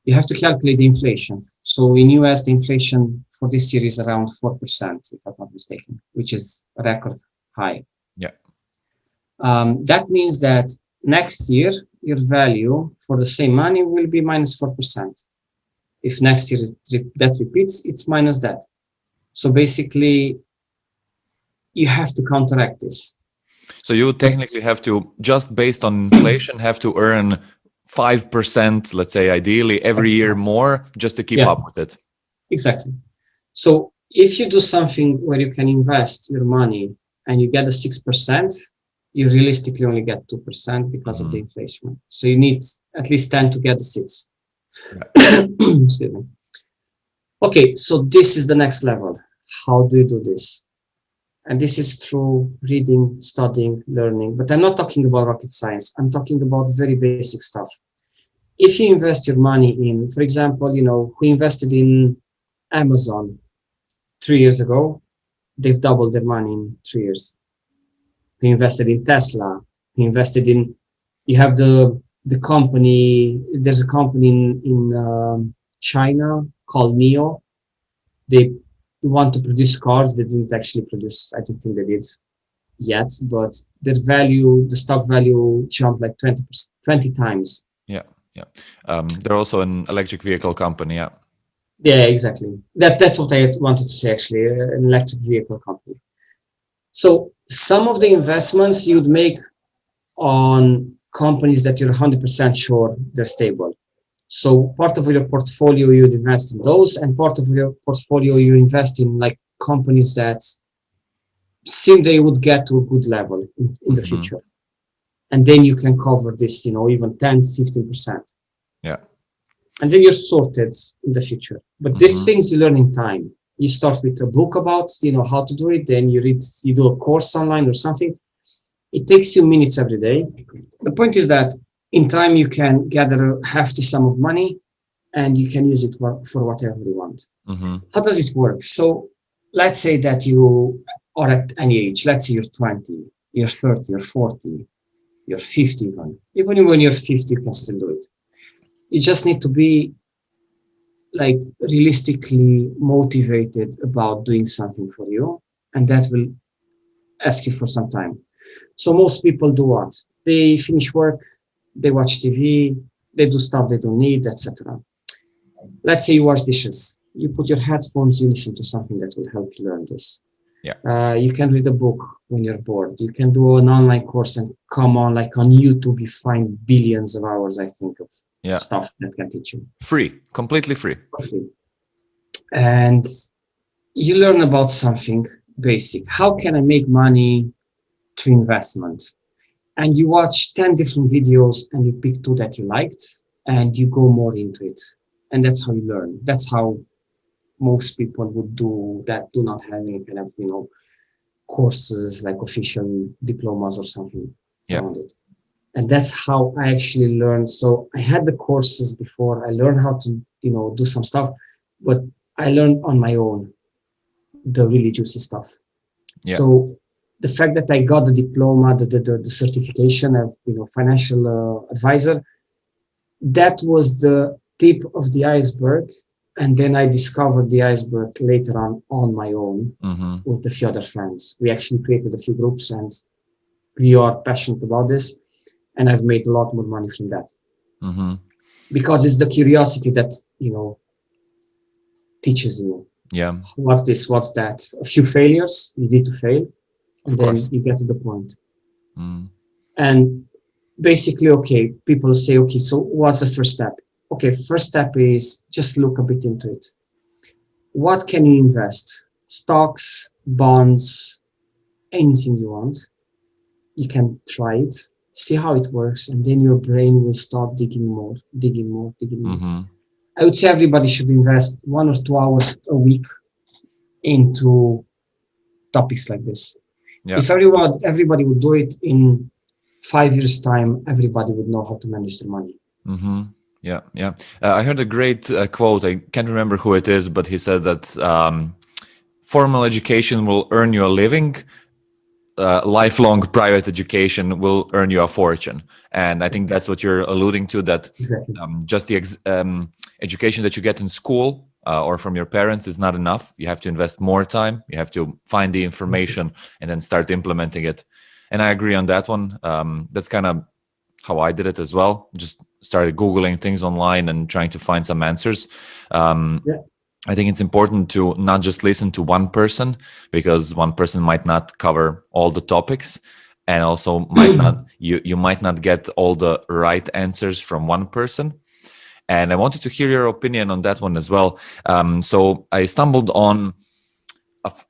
You have to calculate the inflation. So in US, the inflation for this year is around 4%, if I'm not mistaken, which is a record high. Yeah. That means that next year, your value for the same money will be minus 4%. If next year that repeats, it's minus that. So basically, you have to counteract this. So you technically have to, just based on inflation, have to earn 5%, let's say, ideally every year more, just to keep up with it. Exactly. So if you do something where you can invest your money and you get a 6%, you realistically only get 2% because of the inflation. So you need at least 10 to get the 6. Excuse me. Okay, so this is the next level. How do you do this? And this is through reading, studying, learning. But I'm not talking about rocket science. I'm talking about very basic stuff. If you invest your money in, for example, who invested in Amazon 3 years ago, they've doubled their money in 3 years. Who invested in Tesla, who invested in, you have the company, there's a company in China called NIO. They want to produce cars. They didn't actually produce, I don't think they did yet, but their value, the stock value jumped like 20 times. Yeah. They're also an electric vehicle company. Yeah, exactly. That's what I wanted to say, actually, an electric vehicle company. So some of the investments you'd make on companies that you're 100% sure they're stable. So part of your portfolio, you'd invest in those, and part of your portfolio, you invest in like companies that seem they would get to a good level in the future. And then you can cover this, even 10, 15%. Yeah. And then you're sorted in the future. But these things you learn in time. You start with a book about, how to do it. Then you do a course online or something. It takes you minutes every day. The point is that in time you can gather a hefty sum of money and you can use it for whatever you want. How does it work? So let's say that you are at any age. Let's say you're 20, you're 30, you're 40, you're 50 even. Even when you're 50, you can still do it. You just need to be like realistically motivated about doing something for you, and that will ask you for some time. So most people do what? They finish work, they watch TV, they do stuff they don't need, etc. Let's say you wash dishes. You put your headphones, you listen to something that will help you learn this. Yeah. You can read a book when you're bored. You can do an online course and come on, like on YouTube, you find billions of hours, I think, of stuff that can teach you. Free, completely free. And you learn about something basic. How can I make money through investment? And you watch 10 different videos and you pick 2 that you liked and you go more into it. And that's how you learn. That's how most people would do that do not have any kind of, courses like official diplomas or something around it. And that's how I actually learned. So I had the courses before. I learned how to, do some stuff, but I learned on my own the really juicy stuff. Yeah. So the fact that I got the diploma, the certification of, financial advisor, that was the tip of the iceberg. And then I discovered the iceberg later on my own with a few other friends. We actually created a few groups and we are passionate about this. And I've made a lot more money from that. Because it's the curiosity that, teaches you. Yeah. What's this? What's that? A few failures, you need to fail. And then you get to the point. And basically, okay, people say, okay, so what's the first step? Okay, first step is just look a bit into it. What can you invest? Stocks, bonds, anything you want. You can try it, see how it works, and then your brain will start digging more. I would say everybody should invest 1 or 2 hours a week into topics like this. Yeah. If everybody would do it in 5 years' time, everybody would know how to manage their money. Yeah. I heard a great quote. I can't remember who it is, but he said that formal education will earn you a living. Lifelong private education will earn you a fortune. And I think that's what you're alluding to, that Exactly. Just the education that you get in school or from your parents is not enough. You have to invest more time. You have to find the information and then start implementing it. And I agree on that one. That's kind of how I did it as well. Just started Googling things online and trying to find some answers. I think it's important to not just listen to one person, because one person might not cover all the topics, and also might not you might not get all the right answers from one person. And I wanted to hear your opinion on that one as well. So I stumbled on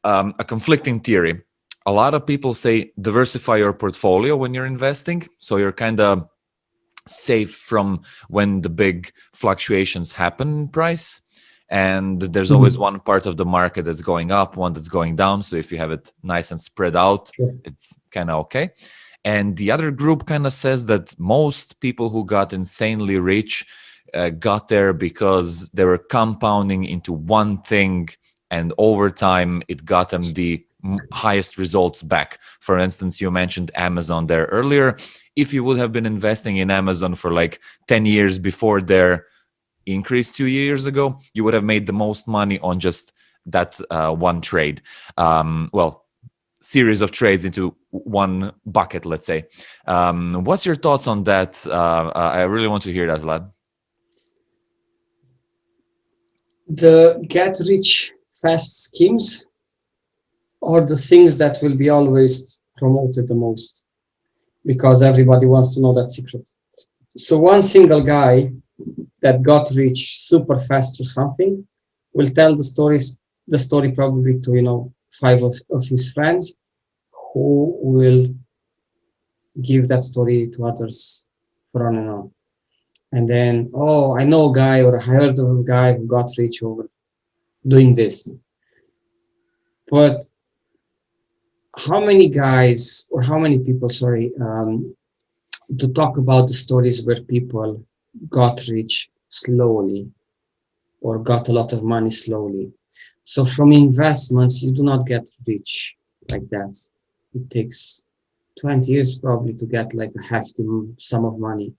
a conflicting theory. A lot of people say diversify your portfolio when you're investing, so you're kind of safe from when the big fluctuations happen in price. And there's always one part of the market that's going up, one that's going down. So if you have it nice and spread out, it's kind of okay. And the other group kind of says that most people who got insanely rich got there because they were compounding into one thing, and over time it got them the highest results back. For instance, you mentioned Amazon there earlier. If you would have been investing in Amazon for like 10 years before their increase 2 years ago, you would have made the most money on just that one trade. Series of trades into one bucket, let's say. What's your thoughts on that? I really want to hear that, Vlad. The get rich fast schemes are the things that will be always promoted the most, because everybody wants to know that secret. So one single guy that got rich super fast or something will tell the story probably to 5 of his friends, who will give that story to others for on and on. And then, oh, I know a guy or I heard of a guy who got rich over doing this. But how many guys or how many people, sorry, to talk about the stories where people got rich slowly or got a lot of money slowly. So from investments, you do not get rich like that. It takes 20 years probably to get like a hefty sum of money.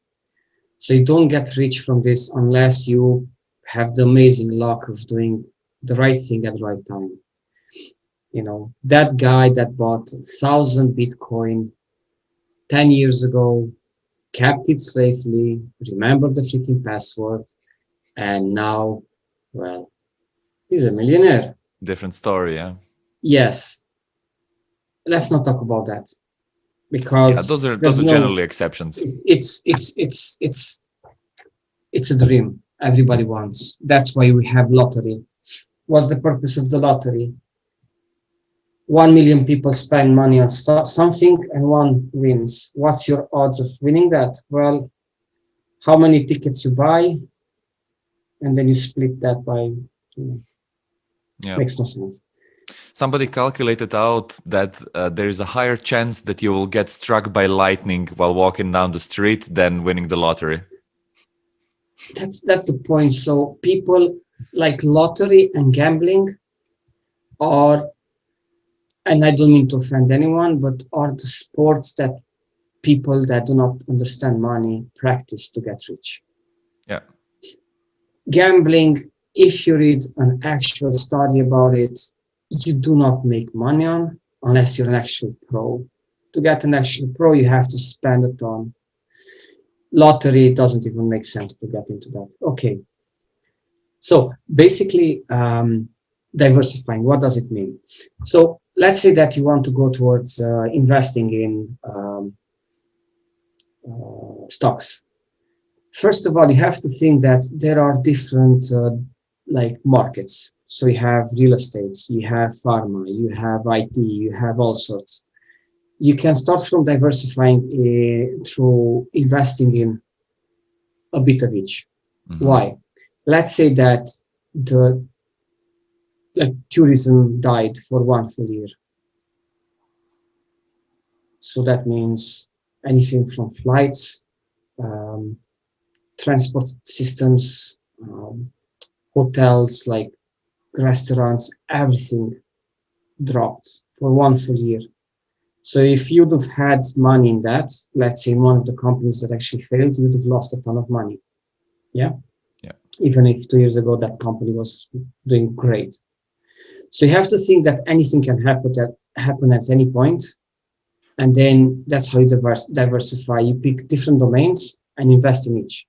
So you don't get rich from this unless you have the amazing luck of doing the right thing at the right time. You know, that guy that bought 1,000 Bitcoin 10 years ago, kept it safely, remembered the freaking password, and now, well, he's a millionaire. Different story, yeah. Yes, let's not talk about that Yeah, because those there's are no. generally exceptions. It's a dream everybody wants. That's why we have lottery. What's the purpose of the lottery? 1 million people spend money on something and one wins. What's your odds of winning that? Well, how many tickets you buy, and then you split that by, Yeah. makes no sense. Somebody calculated out that there is a higher chance that you will get struck by lightning while walking down the street than winning the lottery. That's the point. So people like lottery and gambling are, and I don't mean to offend anyone, but are the sports that people that do not understand money practice to get rich. Yeah. Gambling, if you read an actual study about it, you do not make money on unless you're an actual pro. To get an actual pro, you have to spend a ton. Lottery doesn't even make sense to get into that. Okay. So basically, diversifying, what does it mean? So let's say that you want to go towards investing in stocks. First of all, you have to think that there are different like markets. So you have real estate, you have pharma, you have IT, you have all sorts. You can start from diversifying through investing in a bit of each. Mm-hmm. Why? Let's say that the tourism died for 1 full year. So that means anything from flights, transport systems, hotels, like restaurants, everything dropped for 1 full year. So if you'd have had money in that, let's say in one of the companies that actually failed, you'd have lost a ton of money. Yeah. Yeah. Even if 2 years ago that company was doing great. So you have to think that anything can happen at any point, and then that's how you diversify. You pick different domains and invest in each.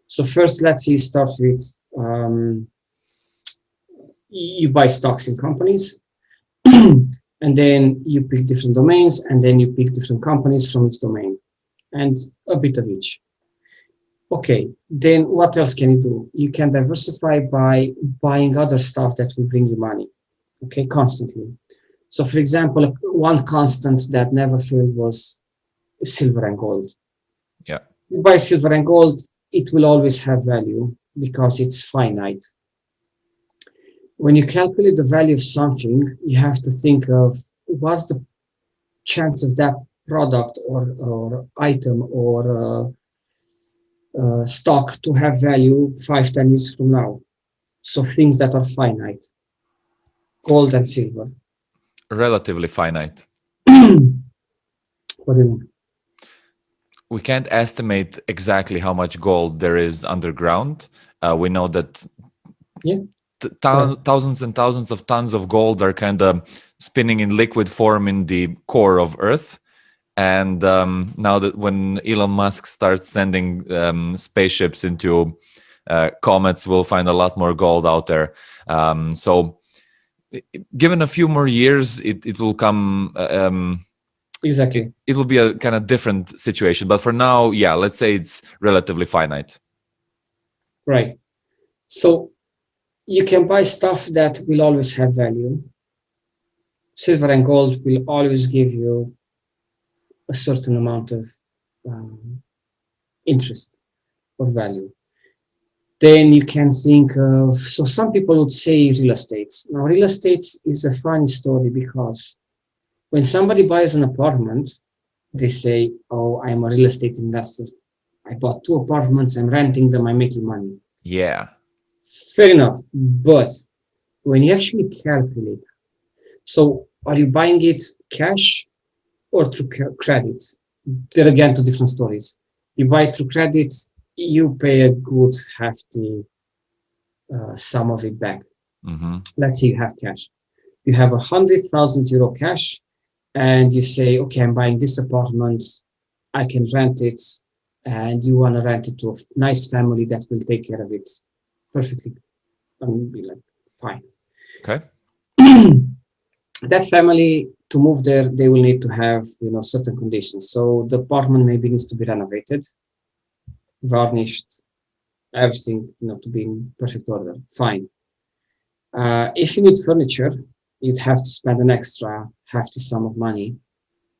So first, let's say you start with you buy stocks in companies, and then you pick different domains, and then you pick different companies from each domain, and a bit of each. Okay, then what else can you do? You can diversify by buying other stuff that will bring you money, okay, constantly. So for example, one constant that never failed was silver and gold. Yeah. You buy silver and gold, it will always have value because it's finite. When you calculate the value of something, you have to think of what's the chance of that product or item or stock to have value 5-10 years from now. So things that are finite, gold and silver. Relatively finite. What do you mean? We can't estimate exactly how much gold there is underground. We know that thousands and thousands of tons of gold are kind of spinning in liquid form in the core of Earth. And now that when Elon Musk starts sending spaceships into comets, we'll find a lot more gold out there. So given a few more years, it will come... exactly. It will be a kind of different situation. But for now, yeah, let's say it's relatively finite. Right. So you can buy stuff that will always have value. Silver and gold will always give you a certain amount of um, interest or value. Then you can think of, so some people would say real estate. Now, real estate is a funny story because when somebody buys an apartment, they say, oh, I'm a real estate investor. I bought 2 apartments, I'm renting them, I'm making money. Yeah. Fair enough. But when you actually calculate, so are you buying it cash or through credit? There again, two different stories. You buy it through credit, you pay a good hefty sum of it back. Mm-hmm. Let's say you have cash. You have €100,000 cash, and you say, okay, I'm buying this apartment, I can rent it, and you want to rent it to a nice family that will take care of it perfectly. And be like, fine. Okay. That family to move there, they will need to have certain conditions. So the apartment maybe needs to be renovated, varnished, everything to be in perfect order. Fine. If you need furniture, you'd have to spend an extra hefty sum of money.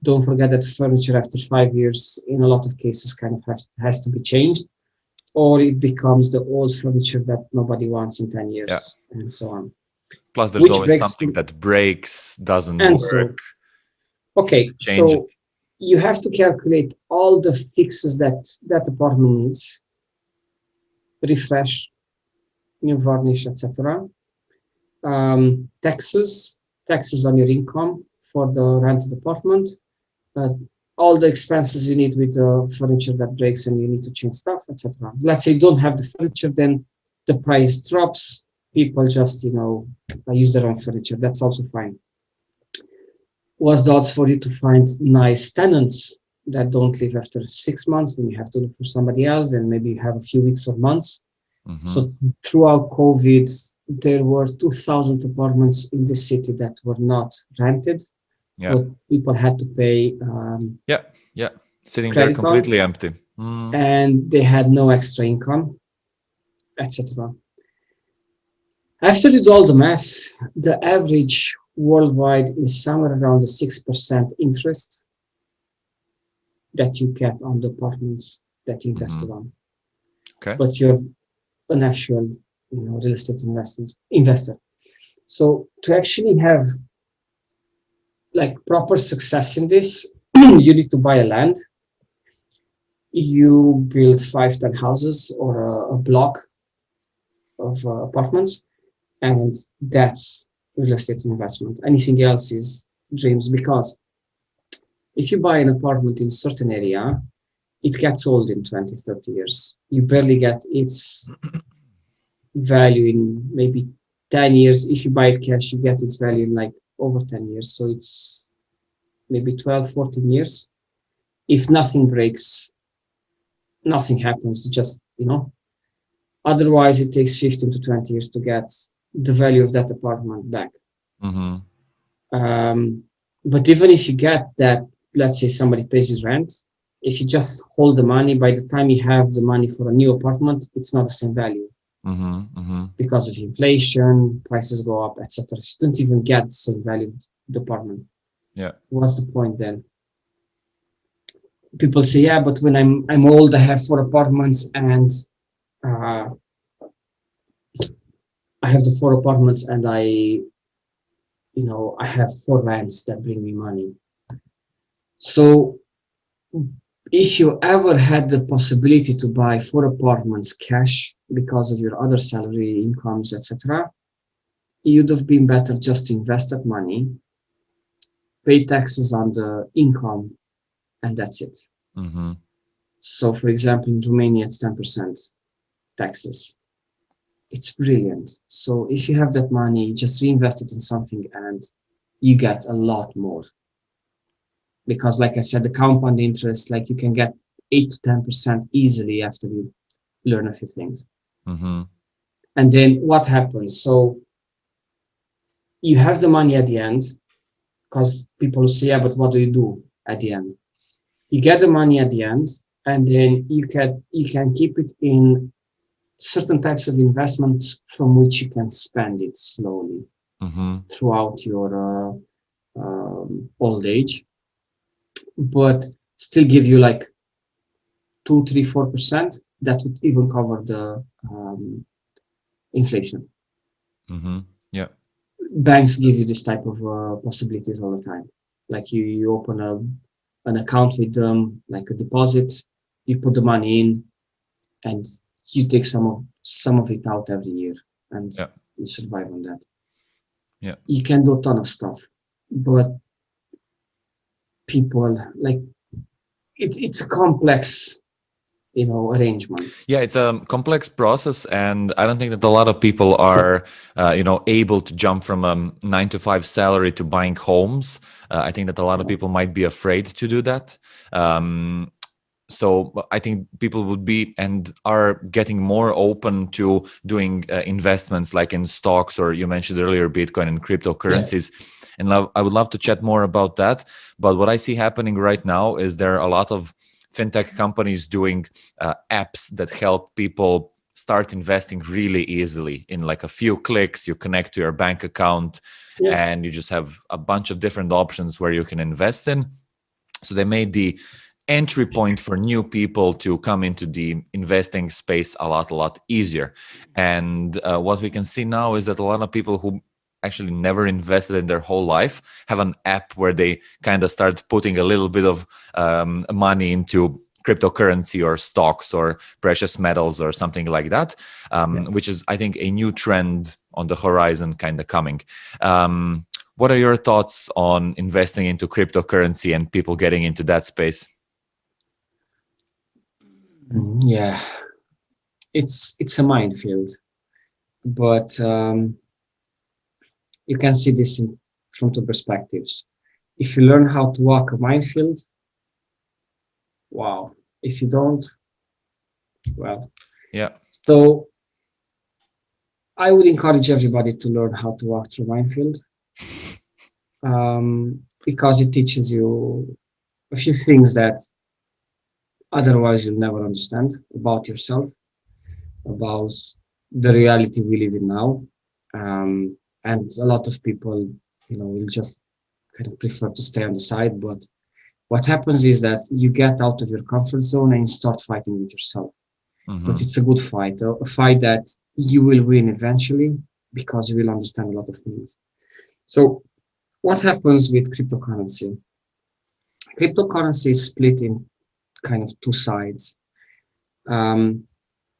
Don't forget that furniture after 5 years, in a lot of cases, kind of has to be changed, or it becomes the old furniture that nobody wants in 10 years, and so on. Plus, there's Which always breaks something that breaks, doesn't and work. Okay, Change so you have to calculate all the fixes that apartment needs, refresh, new varnish, etc. Taxes on your income for the rented apartment, uh, all the expenses you need with the furniture that breaks and you need to change stuff, etc. Let's say you don't have the furniture, then the price drops. People just use their own furniture. That's also fine. What's the odds for you to find nice tenants that don't leave after 6 months? Then you have to look for somebody else. Then maybe you have a few weeks or months. Mm-hmm. So throughout COVID, there were 2,000 apartments in the city that were not rented, but people had to pay sitting there credit completely on, empty. and they had no extra income, etc. After you do all the math, the average worldwide is somewhere around the 6% interest that you get on the apartments that you invested on. Okay. But you're an actual real estate investor. So to actually have like proper success in this, you need to buy a land. You build 5-10 houses or a block of apartments, and that's real estate investment. Anything else is dreams, because if you buy an apartment in a certain area, it gets old in 20, 30 years. You barely get its value in maybe 10 years. If you buy it cash, you get its value in like over 10 years. So it's maybe 12, 14 years. If nothing breaks, nothing happens, just, otherwise it takes 15 to 20 years to get the value of that apartment back. Mm-hmm. But even if you get that, let's say somebody pays you rent, if you just hold the money, by the time you have the money for a new apartment, it's not the same value. Mm-hmm. Mm-hmm. Because of inflation, prices go up, etc. You don't even get the same value of the apartment. Yeah. What's the point then? People say, yeah, but when I'm old, I have 4 apartments, and I have the 4 apartments, and I have 4 lands that bring me money. So if you ever had the possibility to buy 4 apartments cash because of your other salary, incomes, etc., you'd have been better just to invest that money, pay taxes on the income, and that's it. Mm-hmm. So, for example, in Romania, it's 10% taxes. It's brilliant. So if you have that money, just reinvest it in something and you get a lot more. Because like I said, the compound interest, like you can get 8 to 10% easily after you learn a few things. Mm-hmm. And then what happens? So you have the money at the end, because people say, yeah, but what do you do at the end? You get the money at the end, and then you can keep it in certain types of investments from which you can spend it slowly throughout your old age. but still give you like 2, 3, 4%. That would even cover the inflation. Mm-hmm. Yeah. Banks give you this type of possibilities all the time. Like you open an account with them, like a deposit, you put the money in, and you take some of it out every year, and Yeah. you survive on that. Yeah. You can do a ton of stuff, but people like it's a complex, arrangement. Yeah, it's a complex process, and I don't think that a lot of people are, able to jump from a 9 to 5 salary to buying homes. I think that a lot of people might be afraid to do that. So I think people would be and are getting more open to doing investments like in stocks, or you mentioned earlier Bitcoin and Yeah, cryptocurrencies. And I would love to chat more about that. But what I see happening right now is there are a lot of fintech companies doing apps that help people start investing really easily. In like a few clicks, you connect to your bank account, yeah, and you just have a bunch of different options where you can invest in. So they made the entry point for new people to come into the investing space a lot easier. And what we can see now is that a lot of people who actually never invested in their whole life have an app where they kind of start putting a little bit of money into cryptocurrency or stocks or precious metals or something like that, yeah. which is, I think, a new trend on the horizon kind of coming. What are your thoughts on investing into cryptocurrency and people getting into that space? Yeah, it's a minefield, but you can see this from two perspectives. If you learn how to walk a minefield, wow. If you don't, well. Yeah. So I would encourage everybody to learn how to walk through minefield, because it teaches you a few things that otherwise you'll never understand about yourself, about the reality we live in now. And a lot of people, will just kind of prefer to stay on the side. But what happens is that you get out of your comfort zone and you start fighting with yourself. But Mm-hmm. it's a good fight, a fight that you will win eventually because you will understand a lot of things. So what happens with cryptocurrency? Cryptocurrency is split in kind of two sides. Um,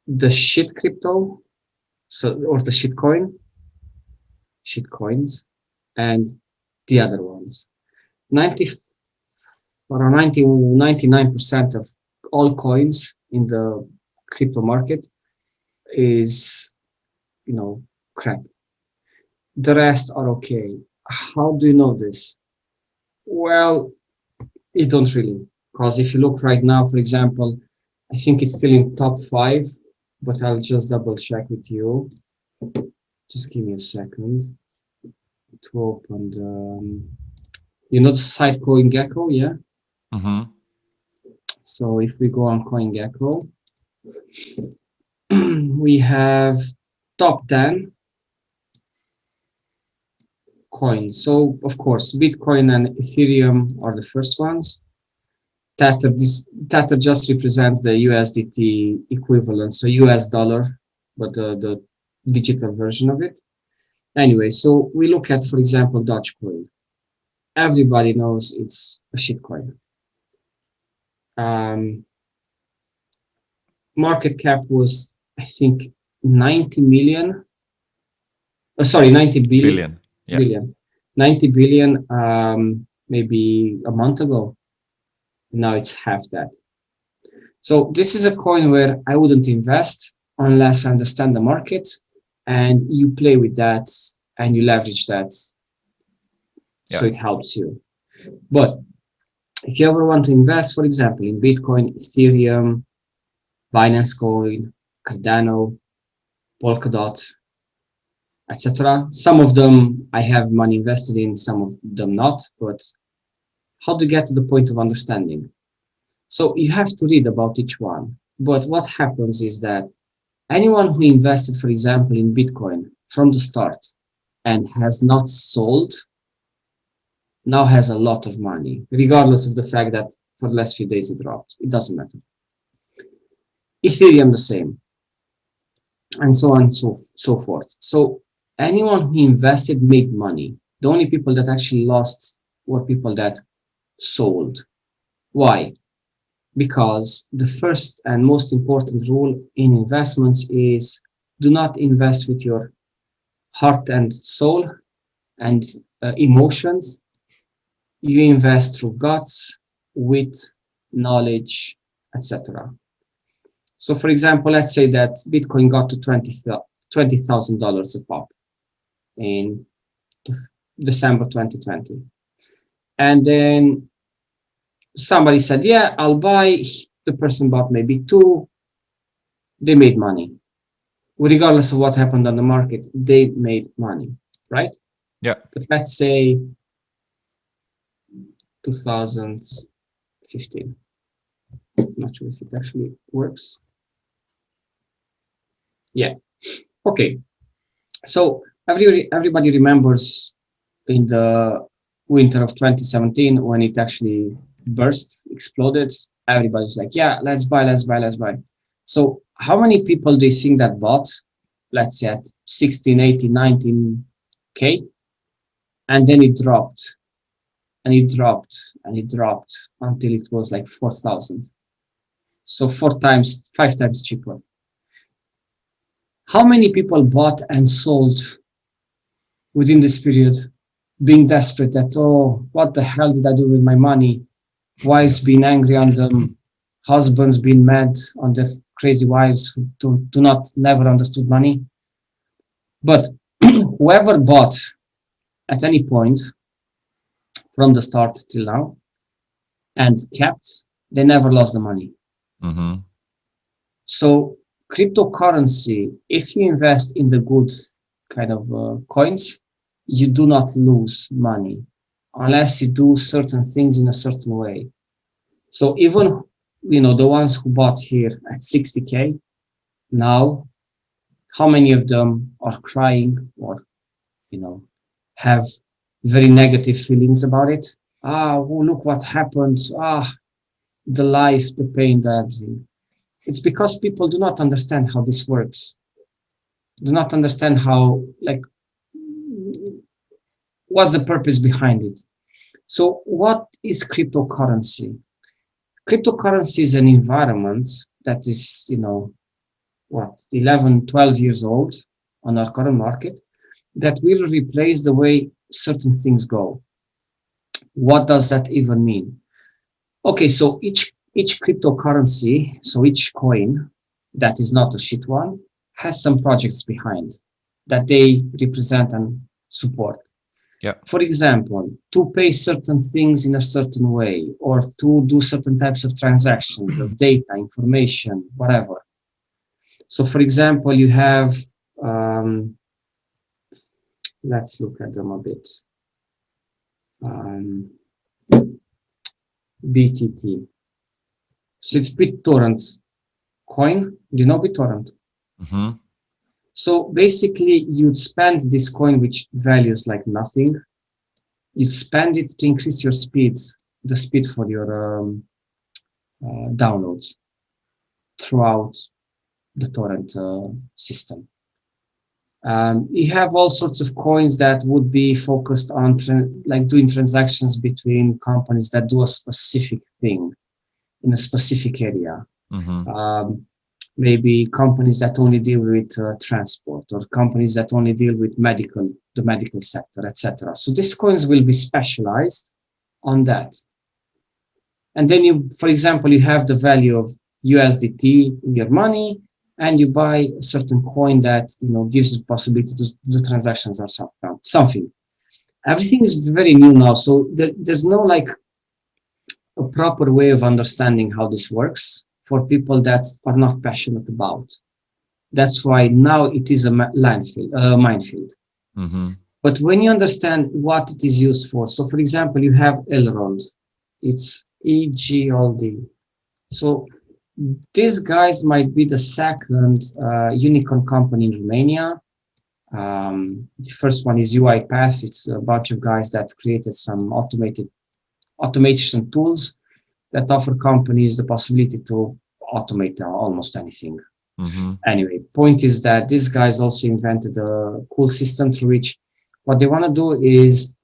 the shit crypto, or the shit coins, and the other ones. 90 or 99% of all coins in the crypto market is, crap. The rest are okay. How do you know this? Well, you don't really. Because if you look right now, for example, I think it's still in top five, but I'll just double check with you. Just give me a second to open the, the site CoinGecko, yeah? Mm-hmm. So if we go on CoinGecko, we have top 10 coins. So of course, Bitcoin and Ethereum are the first ones. Tether just represents the USDT equivalent, so US dollar, but the digital version of it. Anyway, so we look at, for example, Dogecoin. Everybody knows it's a shitcoin. Market cap was, I think, 90 million. Sorry, 90 billion. Billion. Yeah. 90 billion, maybe a month ago. Now it's half that. So this is a coin where I wouldn't invest unless I understand the market, and you play with that and you leverage that, so Yeah. it helps you. But if you ever want to invest, for example, in Bitcoin, Ethereum, Binance Coin, Cardano, Polkadot, etc. Some of them I have money invested in, some of them not. But how to get to the point of understanding? So you have to read about each one. But what happens is that anyone who invested, for example, in Bitcoin from the start and has not sold, now has a lot of money, regardless of the fact that for the last few days it dropped. It doesn't matter. Ethereum the same, and so on and so forth. So anyone who invested made money. The only people that actually lost were people that sold. Why? Because the first and most important rule in investments is do not invest with your heart and soul and emotions. You invest through guts, wit, knowledge, etc. So, for example, let's say that Bitcoin got to $20,000 a pop in December 2020. And then somebody said, yeah, I'll buy. The person bought maybe two. They made money. Regardless of what happened on the market, they made money, right? Yeah. But let's say 2015. Not sure if it actually works. Yeah. Okay. So everybody remembers in the winter of 2017 when it actually burst, exploded. Everybody's like, yeah, let's buy. So how many people do you think that bought, let's say at 16, 18, 19K? And then it dropped and it dropped and it dropped until it was like 4,000. So 5 times cheaper. How many people bought and sold within this period, being desperate that, oh, what the hell did I do with my money? Wives being angry on them, husbands being mad on their crazy wives who do not never understood money. But whoever bought at any point from the start till now and kept, they never lost the money. Mm-hmm. So cryptocurrency, if you invest in the good kind of coins, you do not lose money unless you do certain things in a certain way. So even, the ones who bought here at 60K, now, how many of them are crying or, have very negative feelings about it? Oh, look what happened. The life, the pain, the everything. It's because people do not understand how this works. Do not understand how, what's the purpose behind it. So what is cryptocurrency? Cryptocurrency is an environment that is, 11, 12 years old on our current market that will replace the way certain things go. What does that even mean? Okay, so each cryptocurrency, so each coin that is not a shit one, has some projects behind that they represent and support. Yeah. For example, to pay certain things in a certain way, or to do certain types of transactions of data, information, whatever. So, for example, you have, let's look at them a bit. BTT. So it's BitTorrent coin. Do you know BitTorrent? Mm-hmm. So basically, you'd spend this coin, which values like nothing. You'd spend it to increase your speed, the speed for your downloads throughout the torrent system. You have all sorts of coins that would be focused on doing transactions between companies that do a specific thing in a specific area. Mm-hmm. Maybe companies that only deal with transport, or companies that only deal with the medical sector, etc. So these coins will be specialized on that. And then for example, you have the value of USDT in your money, and you buy a certain coin that gives you the possibility to do transactions or something. Everything is very new now, so there's no a proper way of understanding how this works for people that are not passionate about. That's why now it is a minefield. Mm-hmm. But when you understand what it is used for, so for example, you have Elrond, it's EGLD. So these guys might be the second unicorn company in Romania. The first one is UiPath. It's a bunch of guys that created some automation tools that offer companies the possibility to automate almost anything. Mm-hmm. Anyway, point is that these guys also invented a cool system through which what they want to do is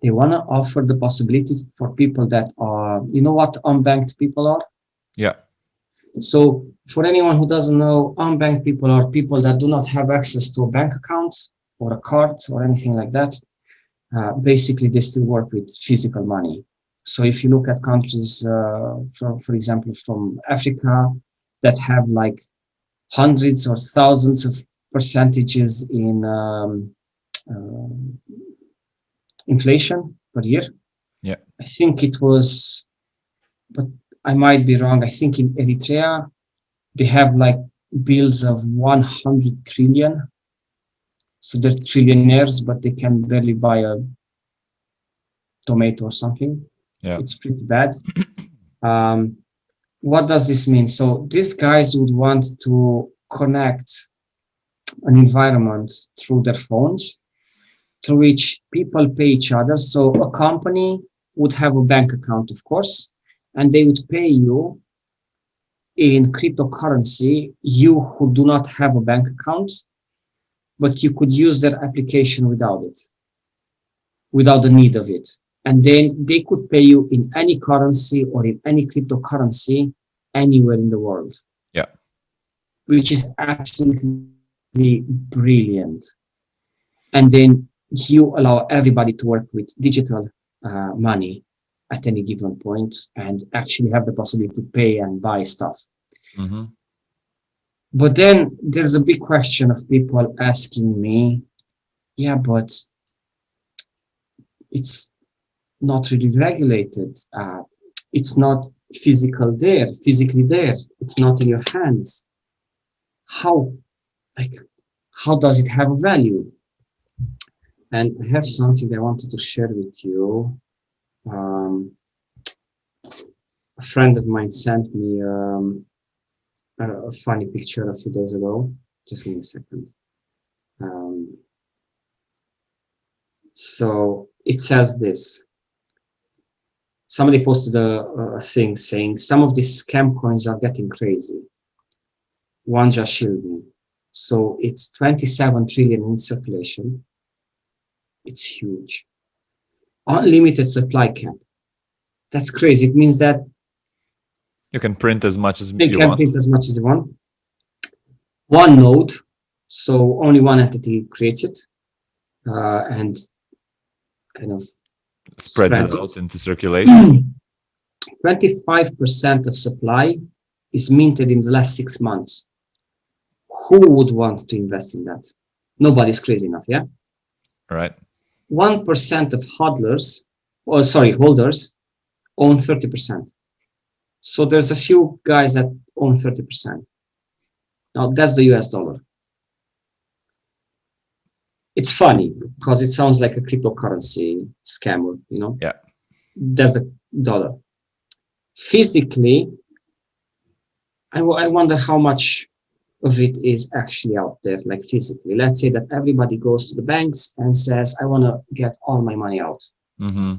they want to offer the possibility for people that are, you know what unbanked people are? Yeah. So for anyone who doesn't know, unbanked people are people that do not have access to a bank account or a card or anything like that. Basically, they still work with physical money. So if you look at countries, for example, from Africa that have like hundreds or thousands of percentages in inflation per year. Yeah. I think it was, but I might be wrong. I think in Eritrea, they have like bills of 100 trillion. So they're trillionaires, but they can barely buy a tomato or something. Yeah. It's pretty bad. What does this mean? So these guys would want to connect an environment through their phones, through which people pay each other. So a company would have a bank account, of course, and they would pay you in cryptocurrency, you who do not have a bank account, but you could use their application without it, without the need of it. And then they could pay you in any currency or in any cryptocurrency anywhere in the world. Yeah. Which is absolutely brilliant. And then you allow everybody to work with digital money at any given point and actually have the possibility to pay and buy stuff. Mm-hmm. But then there's a big question of people asking me, yeah, but it's not really regulated. It's not physically there. It's not in your hands. How does it have a value? And I have something I wanted to share with you. A friend of mine sent me a funny picture a few days ago. Just give me a second. So it says this. Somebody posted a thing saying some of these scam coins are getting crazy. One just shielded me. So it's 27 trillion in circulation. It's huge. Unlimited supply cap. That's crazy. It means that You can print as much as they you can want. print as much as they want. One node, so only one entity creates it and kind of Spreads it out into circulation. 25% of supply is minted in the last 6 months. Who would want to invest in that? Nobody's crazy enough, yeah? Right. 1% of holders own 30%. So there's a few guys that own 30%. Now that's the US dollar. It's funny because it sounds like a cryptocurrency scammer, you know? Yeah. That's the dollar. Physically, I wonder how much of it is actually out there, like physically. Let's say that everybody goes to the banks and says, I want to get all my money out. Mm-hmm.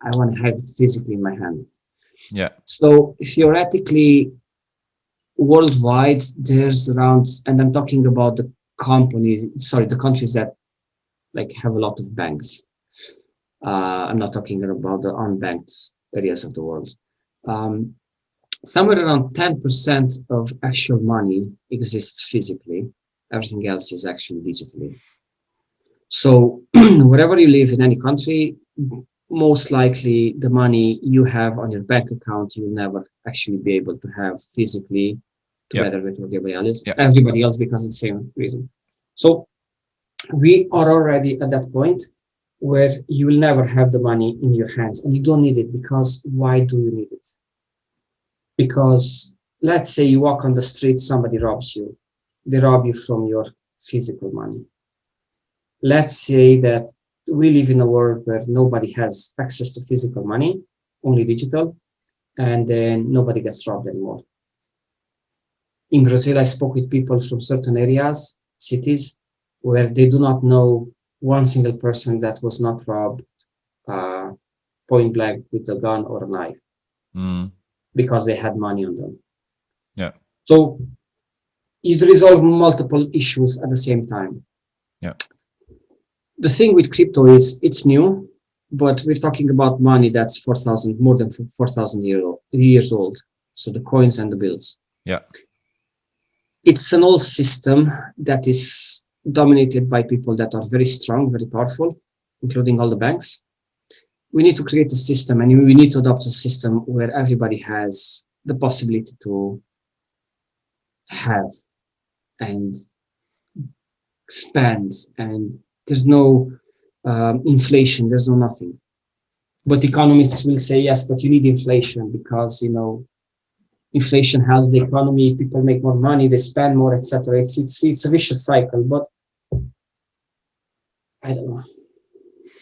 I want to have it physically in my hand. Yeah. So theoretically, worldwide, there's around, and I'm talking about the countries that like have a lot of banks. I'm not talking about the unbanked areas of the world. Somewhere around 10% of actual money exists physically. Everything else is actually digitally. So wherever you live in any country, most likely the money you have on your bank account, you'll never actually be able to have physically together with everybody else because of the same reason. So we are already at that point where you will never have the money in your hands and you don't need it because why do you need it? Because let's say you walk on the street, somebody robs you. They rob you from your physical money. Let's say that we live in a world where nobody has access to physical money, only digital, and then nobody gets robbed anymore. In Brazil, I spoke with people from certain areas, cities, where they do not know one single person that was not robbed uh, point blank with a gun or a knife Mm. because they had money on them. Yeah. So you resolve multiple issues at the same time. Yeah. The thing with crypto is it's new, but we're talking about money that's 4,000, more than 4,000 years old. So the coins and the bills. Yeah. It's an old system that is dominated by people that are very strong, very powerful, including all the banks. We need to create a system, and we need to adopt a system where everybody has the possibility to have and spend, and there's no inflation, there's no nothing. But economists will say, yes, but you need inflation because, inflation helps the economy, people make more money, they spend more, etc. It's a vicious cycle, but I don't know.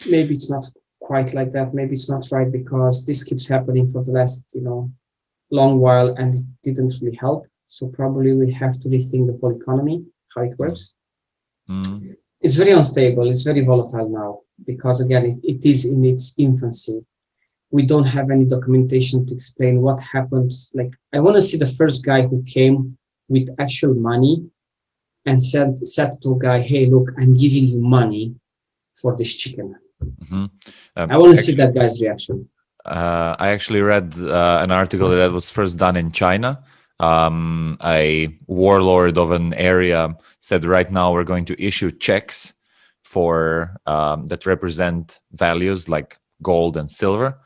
Maybe it's not quite like that. Maybe it's not right because this keeps happening for the last, long while and it didn't really help. So probably we have to rethink the whole economy, how it works. Mm. It's very unstable. It's very volatile now because again, it is in its infancy. We don't have any documentation to explain what happened. Like, I want to see the first guy who came with actual money and said to a guy, hey, look, I'm giving you money for this chicken. Mm-hmm. I want to see that guy's reaction. I actually read an article that was first done in China. A warlord of an area said, right now we're going to issue checks for that represent values like gold and silver.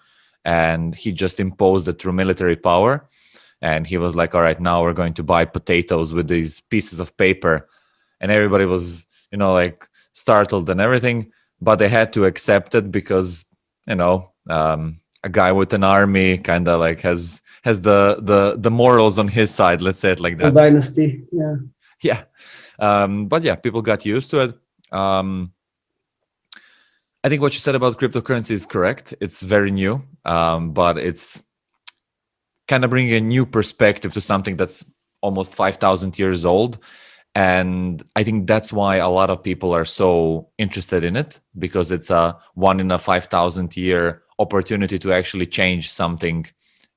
And he just imposed it through military power. And he was like, all right, now we're going to buy potatoes with these pieces of paper. And everybody was, like startled and everything, but they had to accept it because, a guy with an army kind of like has the morals on his side. Let's say it like that. Dynasty, yeah. Yeah. But yeah, people got used to it. I think what you said about cryptocurrency is correct. It's very new, but it's kind of bringing a new perspective to something that's almost 5,000 years old. And I think that's why a lot of people are so interested in it, because it's a 1 in a 5,000 year opportunity to actually change something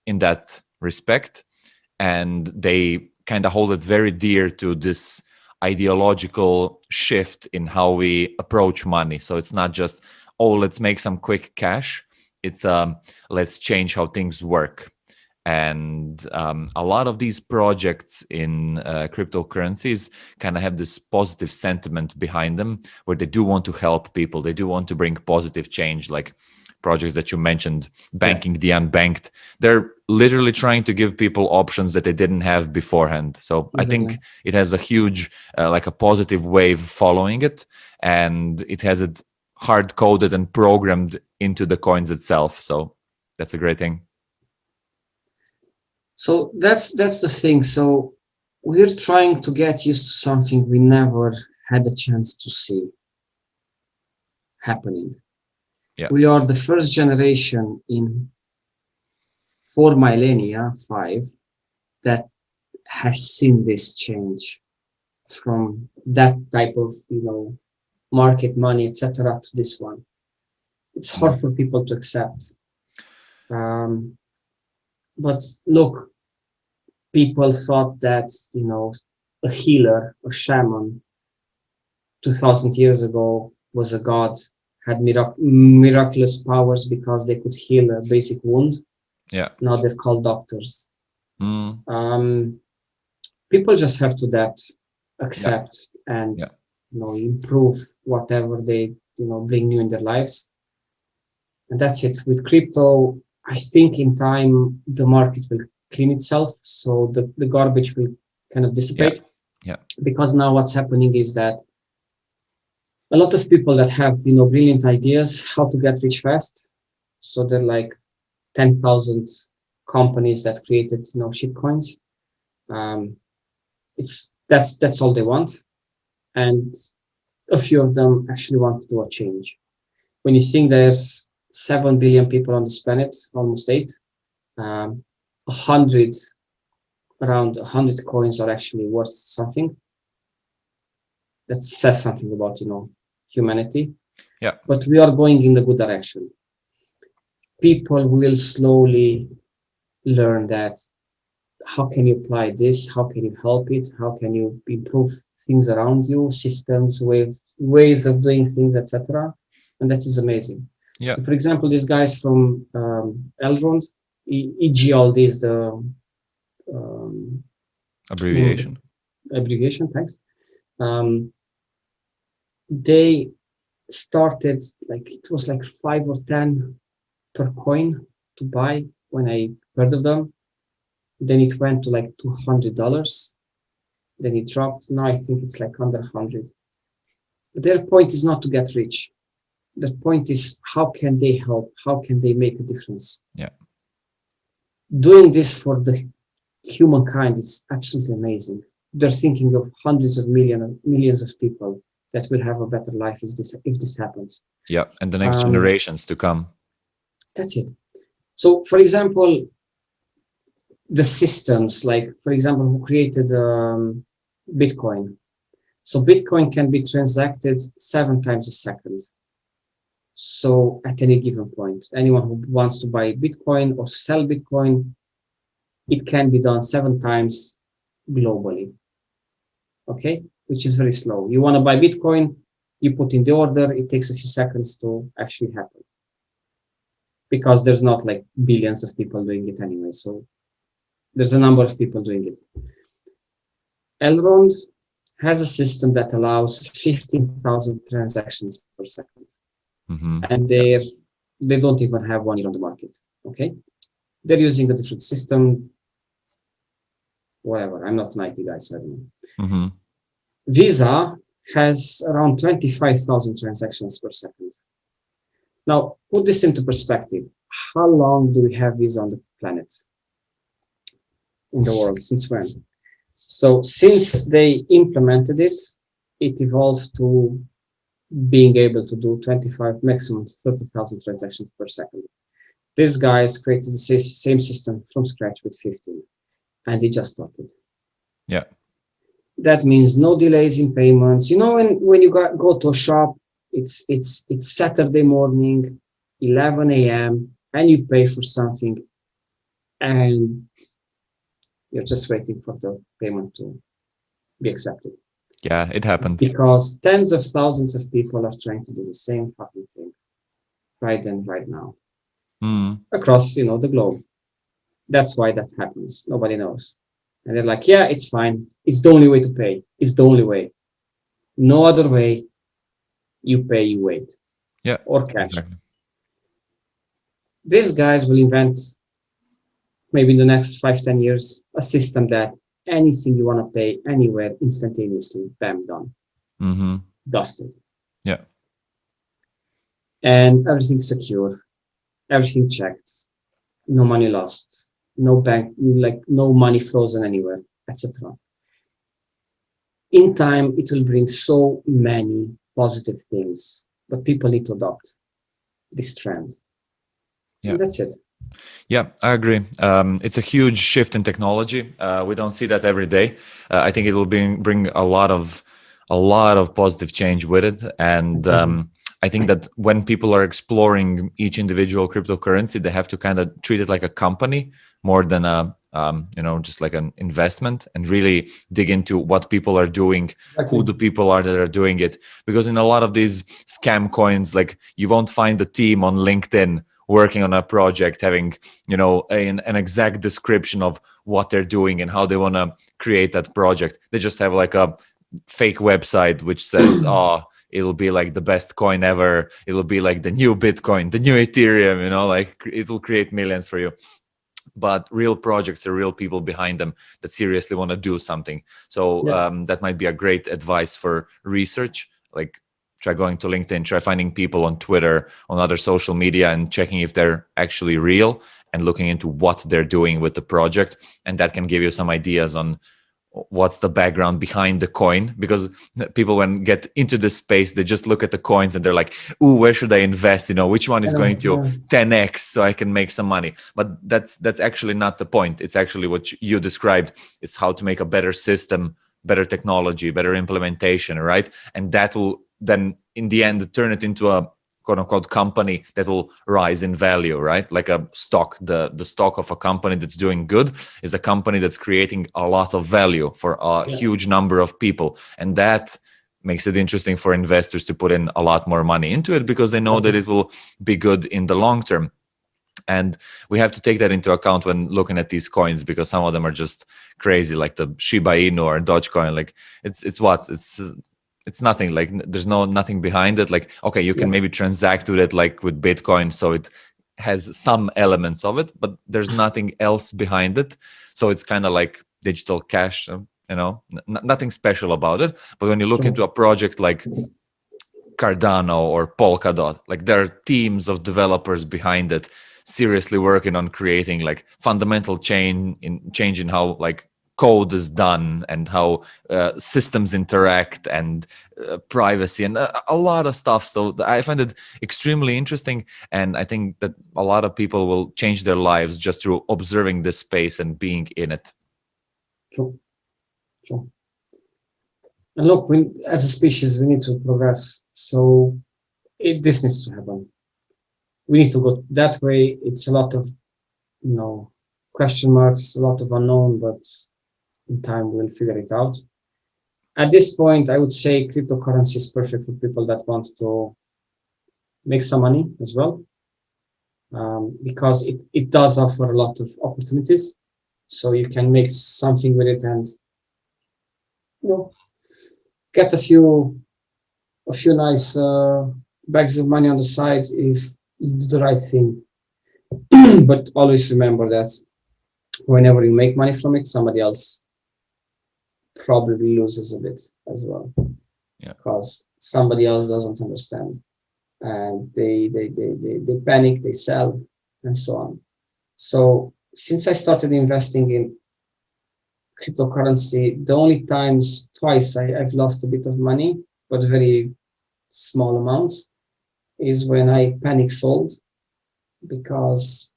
in that respect. And they kind of hold it very dear to this ideological shift in how we approach money. So it's not just, oh, let's make some quick cash. It's let's change how things work. And a lot of these projects in cryptocurrencies kind of have this positive sentiment behind them, where they do want to help people. They do want to bring positive change, like projects that you mentioned, banking the unbanked. They're literally trying to give people options that they didn't have beforehand. So exactly. I think it has a huge, like a positive wave following it, and it has it hard coded and programmed into the coins itself. So that's a great thing. So that's the thing. So we're trying to get used to something we never had a chance to see happening. Yeah. We are the first generation in 4 millennia, 5, that has seen this change from that type of, market money, etc., to this one. It's hard for people to accept. But look, people thought that, a healer, a shaman, 2,000 years ago was a god, had miraculous powers because they could heal a basic wound. Yeah. Now they're called doctors. People just have to adapt, accept, and improve whatever they bring new in their lives. And that's it. With crypto, I think in time the market will clean itself, so the garbage will kind of dissipate. Yeah. Because now what's happening is that a lot of people that have brilliant ideas how to get rich fast, so they're like 10,000 companies that created shit coins. That's all they want, and a few of them actually want to do a change. When you think there's 7 billion people on this planet, almost 8, around 100 coins are actually worth something. That says something about, humanity. Yeah. But we are going in the good direction. People will slowly learn that how can you apply this, how can you help it, how can you improve things around you, systems, ways of doing things, etc. And that is amazing. Yeah. So for example, these guys from Elrond, EGLD is the Abbreviation. abbreviation, thanks. They started, like, it was like 5 or 10 per coin to buy when I heard of them. Then it went to like $200. Then it dropped. Now I think it's like under 100. But their point is not to get rich. Their point is, how can they help? How can they make a difference? Yeah. Doing this for the humankind is absolutely amazing. They're thinking of hundreds of millions of people that will have a better life if this happens. Yeah. And the next generations to come. That's it. So, for example, the systems, like, for example, who created Bitcoin. So Bitcoin can be transacted 7 times a second. So at any given point, anyone who wants to buy Bitcoin or sell Bitcoin, it can be done 7 times globally. Okay, which is very slow. You want to buy Bitcoin, you put in the order, it takes a few seconds to actually happen. Because there's not like billions of people doing it anyway. So there's a number of people doing it. Elrond has a system that allows 15,000 transactions per second. Mm-hmm. And they don't even have 1 year on the market. Okay, they're using a different system. Whatever. I'm not an IT guy, so I don't know. Mm-hmm. Visa has around 25,000 transactions per second. Now, put this into perspective. How long do we have Visa on the planet? In the world? Since when? So since they implemented it, it evolved to being able to do 25, maximum 30,000 transactions per second. These guys created the same system from scratch with 15, and they just started. Yeah. That means no delays in payments. You know, when you go to a shop, it's Saturday morning, 11 a.m., and you pay for something, and you're just waiting for the payment to be accepted. Yeah, it happened. It's because tens of thousands of people are trying to do the same fucking thing right then, right now, across, the globe. That's why that happens. Nobody knows. And they're like, yeah, it's fine. It's the only way to pay. It's the only way. No other way. You pay, you wait. Yeah. Or cash. Exactly. These guys will invent, maybe in the next 5-10 years, a system that anything you want to pay anywhere instantaneously, bam, done. Mm-hmm. Dusted. Yeah. And everything secure. Everything checked. No money lost. No bank, like no money frozen anywhere, etc. In time, it will bring so many positive things, but people need to adopt this trend. Yeah. And that's it. Yeah, I agree. It's a huge shift in technology. We don't see that every day. I think it will bring a lot of positive change with it. And I think that when people are exploring each individual cryptocurrency, they have to kind of treat it like a company more than just like an investment, and really dig into what people are doing, who the people are that are doing it. Because in a lot of these scam coins, like, you won't find a team on LinkedIn working on a project having an exact description of what they're doing and how they want to create that project. They just have like a fake website which says it'll be like the best coin ever, it'll be like the new Bitcoin, the new Ethereum, like it will create millions for you. But real projects are real people behind them that seriously want to do something. So that might be a great advice for research. Like, try going to LinkedIn, try finding people on Twitter, on other social media, and checking if they're actually real, and looking into what they're doing with the project. And that can give you some ideas on what's the background behind the coin. Because people, when get into this space, they just look at the coins and they're like, ooh, where should I invest? Which one is going to 10x so I can make some money? But that's actually not the point. It's actually what you described, is how to make a better system better technology, better implementation, right? And that will then in the end turn it into a quote unquote company that will rise in value, right? Like a stock. The stock of a company that's doing good is a company that's creating a lot of value for a huge number of people. And that makes it interesting for investors to put in a lot more money into it because they know that it will be good in the long term. And we have to take that into account when looking at these coins, because some of them are just crazy, like the Shiba Inu or Dogecoin. Like it's nothing. Like there's nothing behind it. Like, okay, you can maybe transact with it like with Bitcoin, so it has some elements of it, but there's nothing else behind it. So it's kind of like digital cash, nothing special about it. But when you look into a project like Cardano or Polkadot, like there are teams of developers behind it seriously working on creating like fundamental change in how like code is done and how systems interact and privacy and a lot of stuff. So I find it extremely interesting, and I think that a lot of people will change their lives just through observing this space and being in it. True. And look, as a species, we need to progress. So this needs to happen. We need to go that way. It's a lot of, question marks, a lot of unknown, but in time we'll figure it out. At this point, I would say cryptocurrency is perfect for people that want to make some money as well, because it does offer a lot of opportunities. So you can make something with it and get a few nice bags of money on the side if you do the right thing. But always remember that whenever you make money from it, somebody else probably loses a bit as well. Because somebody else doesn't understand, and they panic, they sell, and so on. So since I started investing in cryptocurrency, the only twice I've lost a bit of money, but very small amounts, is when I panic sold, because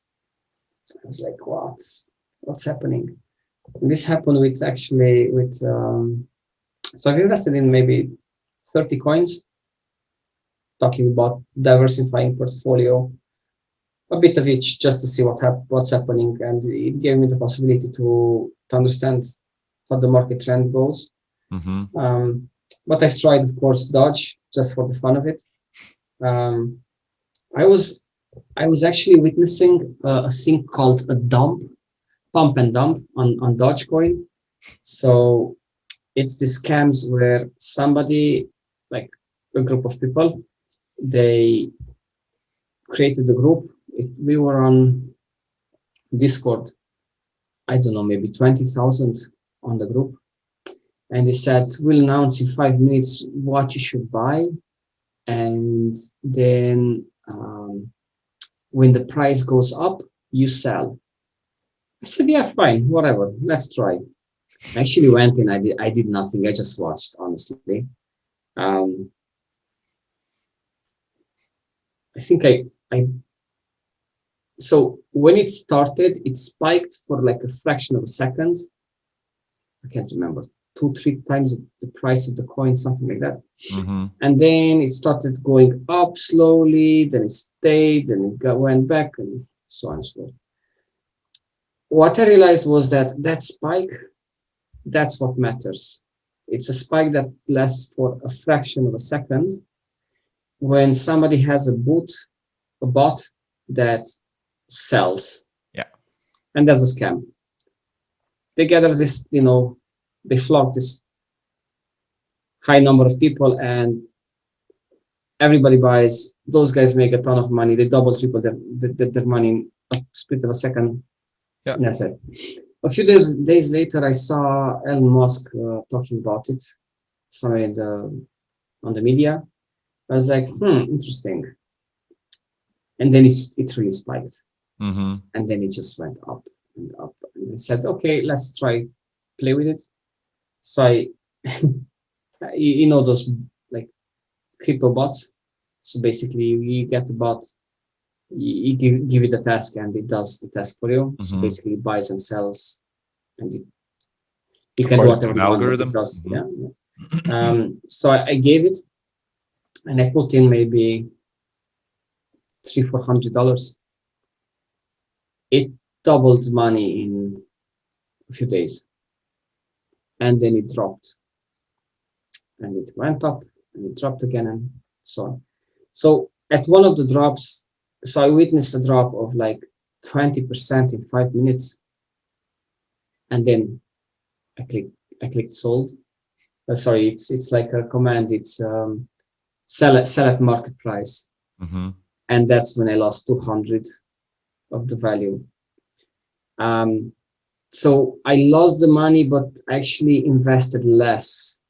I was like, what's happening? And this happened with so I've invested in maybe 30 coins, talking about diversifying portfolio, a bit of each, just to see what's happening, and it gave me the possibility to understand how the market trend goes. But I've tried, of course, Dodge just for the fun of it. I was actually witnessing a thing called a pump and dump on Dogecoin. So it's the scams where somebody, like a group of people, they created a group. We were on Discord, I don't know, maybe 20,000 on the group. And they said, we'll announce in 5 minutes what you should buy. And then when the price goes up, you sell. I said, yeah, fine, whatever, let's try. I actually went in, I did nothing. I just watched, honestly. I think so when it started, it spiked for like a fraction of a second. I can't remember, 2-3 times the price of the coin, something like that. And then it started going up slowly, then it stayed, then it went back, and so on and so forth. What I realized was that spike, that's what matters. It's a spike that lasts for a fraction of a second. When somebody has a bot that sells, and that's a scam. They gather this, they flock this high number of people, and everybody buys. Those guys make a ton of money. They double, triple their money in a split of a second. And that's it. A few days later, I saw Elon Musk talking about it somewhere on the media. I was like, interesting. And then it really spiked. And then it just went up and up. And I said, okay, let's try play with it. So I, those like crypto bots. So basically you get the bot, you give it a task and it does the task for you. So basically it buys and sells, and You can do According to whatever an you want, but it algorithm. does. Yeah. So I gave it, and I put in maybe $300-400. It doubled money in a few days, and then it dropped, and it went up, and it dropped again, and so on. So at one of the drops, so I witnessed a drop of like 20% in 5 minutes, and then I clicked sold. Sorry, it's like a command. It's sell at market price, Mm-hmm. and that's when I lost 200 of the value. So I lost the money, but actually invested less.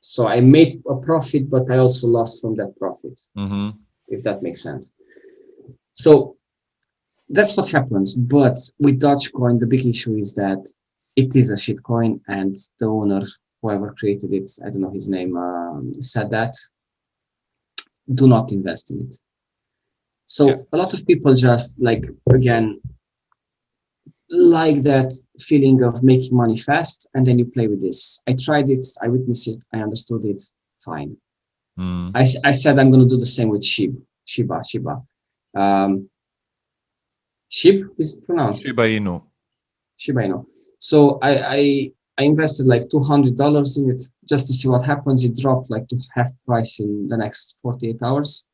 So I made a profit, but I also lost from that profit, Mm-hmm. if that makes sense. So that's what happens. But with Dogecoin, the big issue is that it is a shit coin, and the owner, whoever created it, I don't know his name, said that do not invest in it. So a lot of people just again, like that feeling of making money fast, and then you play with this. I tried it, I witnessed it, I understood it, fine. Mm. I said I'm going to do the same with Shiba. Um, Shib is pronounced Shiba Inu. Shiba Inu. So I invested like $200 in it just to see what happens. It dropped like to half price in the next 48 hours,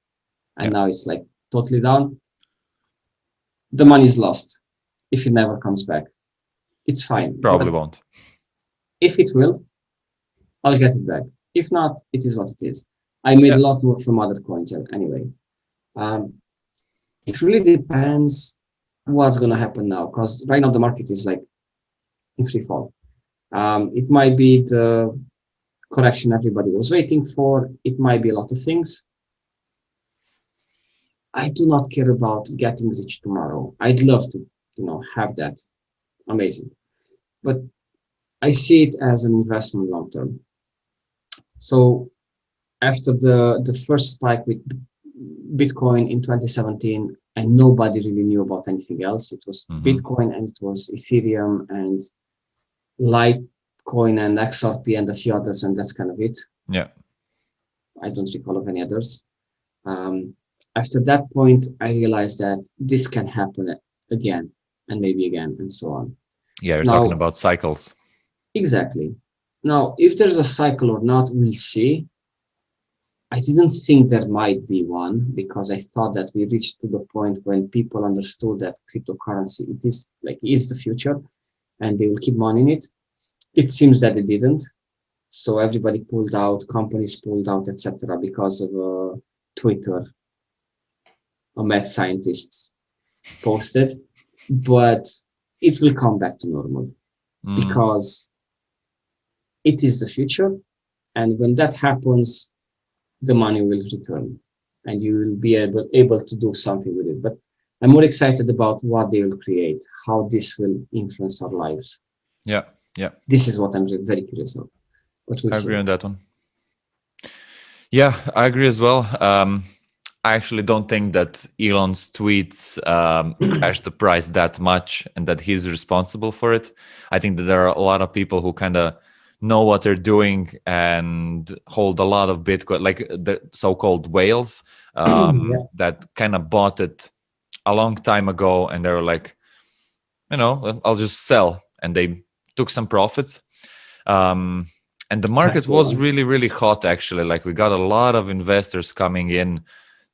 and now it's like totally down. The money is lost if it never comes back. It's fine. Probably But won't. if it will, I'll get it back. If not, it is what it is. I made a lot more from other coins anyway. It really depends what's going to happen now, because right now the market is like in free fall. It might be the correction everybody was waiting for. It might be a lot of things. I do not care about getting rich tomorrow. I'd love to, have that. Amazing. But I see it as an investment long term. So after the first spike with Bitcoin in 2017, and nobody really knew about anything else. It was Bitcoin, and it was Ethereum and Litecoin and XRP and a few others, and that's kind of it. Yeah. I don't recall of any others. After that point, I realized that this can happen again and maybe again and so on. Yeah, you're talking about cycles. Exactly. Now, if there's a cycle or not, we'll see. I didn't think there might be one, because I thought that we reached to the point when people understood that cryptocurrency is the future, and they will keep money in it. It seems that it didn't. So everybody pulled out, companies pulled out, etc., because of Twitter. A mad scientist posted, but it will come back to normal because it is the future, and when that happens, the money will return, and you will be able to do something with it. But I'm more excited about what they will create, how this will influence our lives. Yeah. This is what I'm very curious of. I agree on that one. Yeah, I agree as well. I actually don't think that Elon's tweets crashed the price that much and that he's responsible for it. I think that there are a lot of people who kind of know what they're doing and hold a lot of Bitcoin, like the so-called whales that kind of bought it a long time ago, and they were like, I'll just sell, and they took some profits. And the market was really, really hot, actually. Like, we got a lot of investors coming in.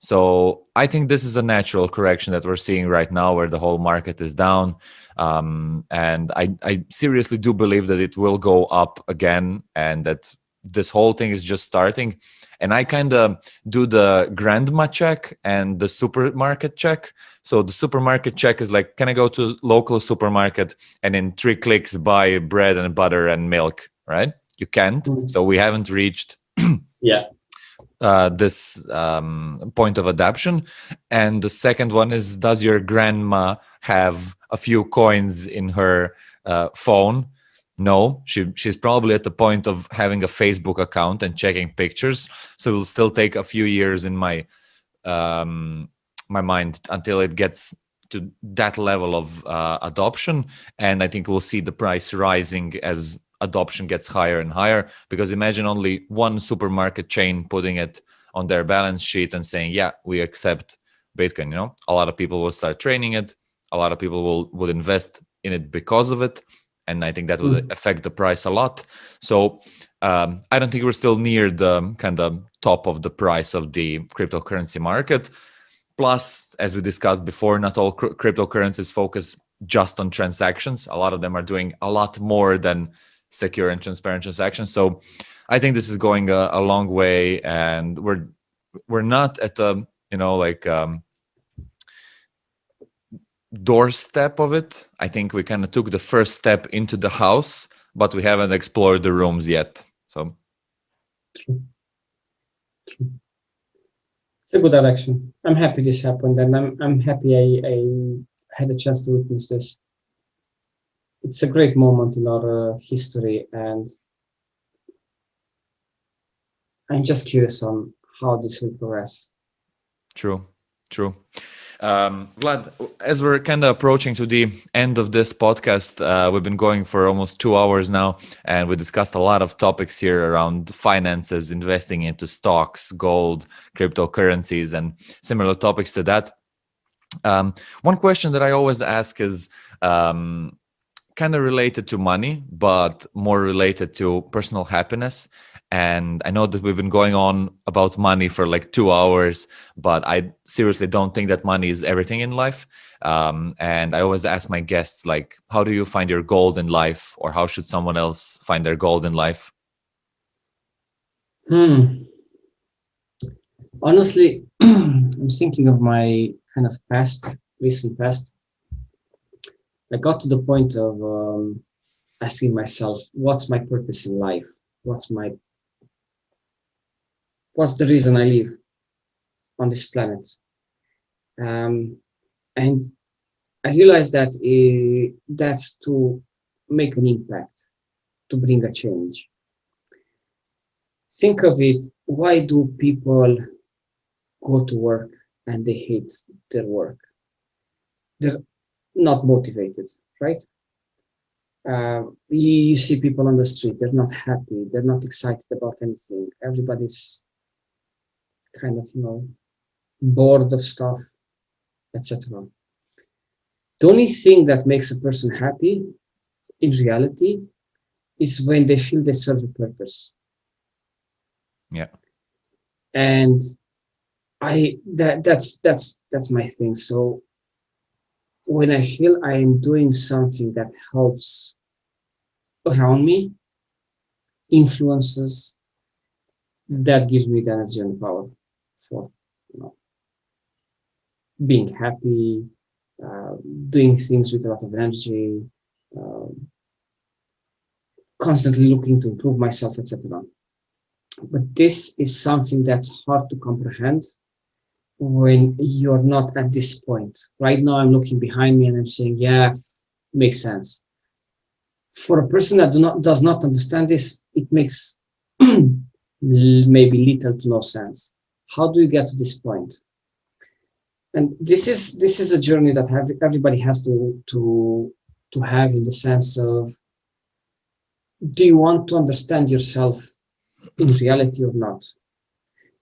So I think this is a natural correction that we're seeing right now, where the whole market is down. And I seriously do believe that it will go up again, and that this whole thing is just starting. And I kind of do the grandma check and the supermarket check. So the supermarket check is like, can I go to local supermarket and in 3 clicks buy bread and butter and milk, right? You can't. So we haven't reached this point of adoption. And the second one is, does your grandma have a few coins in her phone? No, she's probably at the point of having a Facebook account and checking pictures. So it will still take a few years in my mind until it gets to that level of adoption. And I think we'll see the price rising as adoption gets higher and higher. Because imagine only one supermarket chain putting it on their balance sheet and saying, yeah, we accept Bitcoin. A lot of people will start training it. A lot of people will invest in it because of it. And I think that would affect the price a lot. So I don't think we're still near the kind of top of the price of the cryptocurrency market. Plus, as we discussed before, not all cryptocurrencies focus just on transactions. A lot of them are doing a lot more than secure and transparent transactions. So I think this is going a long way, and we're not at the doorstep of it. I think we kind of took the first step into the house, but we haven't explored the rooms yet. So True. It's a good direction. I'm happy this happened, and I'm happy I had a chance to witness this. It's a great moment in our history, and I'm just curious on how this will progress. True. Vlad, as we're kind of approaching to the end of this podcast, we've been going for almost 2 hours now, and we discussed a lot of topics here around finances, investing into stocks, gold, cryptocurrencies, and similar topics to that. One question that I always ask is kind of related to money, but more related to personal happiness. And I know that we've been going on about money for like 2 hours, but I seriously don't think that money is everything in life. And I always ask my guests, like, how do you find your gold in life, or how should someone else find their gold in life? Honestly, I'm thinking of my kind of recent past. I got to the point of asking myself, what's my purpose in life? What's the reason I live on this planet? And I realized that that's to make an impact, to bring a change. Think of it, why do people go to work and they hate their work? They're not motivated, right? You see people on the street, they're not happy, they're not excited about anything. Everybody's kind of, bored of stuff, etc. The only thing that makes a person happy in reality is when they feel they serve a purpose. Yeah. And that's my thing. So when I feel I am doing something that helps around me, influences, that gives me the energy and power for being happy, doing things with a lot of energy, constantly looking to improve myself, etc. But this is something that's hard to comprehend when you're not at this point. Right now, I'm looking behind me and I'm saying, yeah, makes sense. For a person that does not understand this, it makes maybe little to no sense. How do you get to this point? And this is a journey that everybody has to have, in the sense of, do you want to understand yourself in reality or not?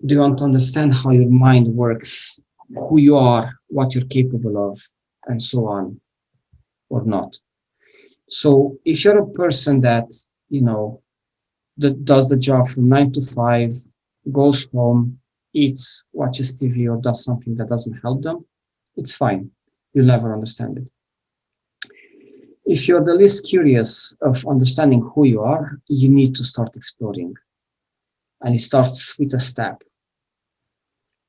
Do you want to understand how your mind works, who you are, what you're capable of, and so on, or not? So if you're a person that, that does the job from 9 to 5, goes home, eats, watches TV, or does something that doesn't help them, it's fine. You'll never understand it. If you're the least curious of understanding who you are, you need to start exploring. And it starts with a step.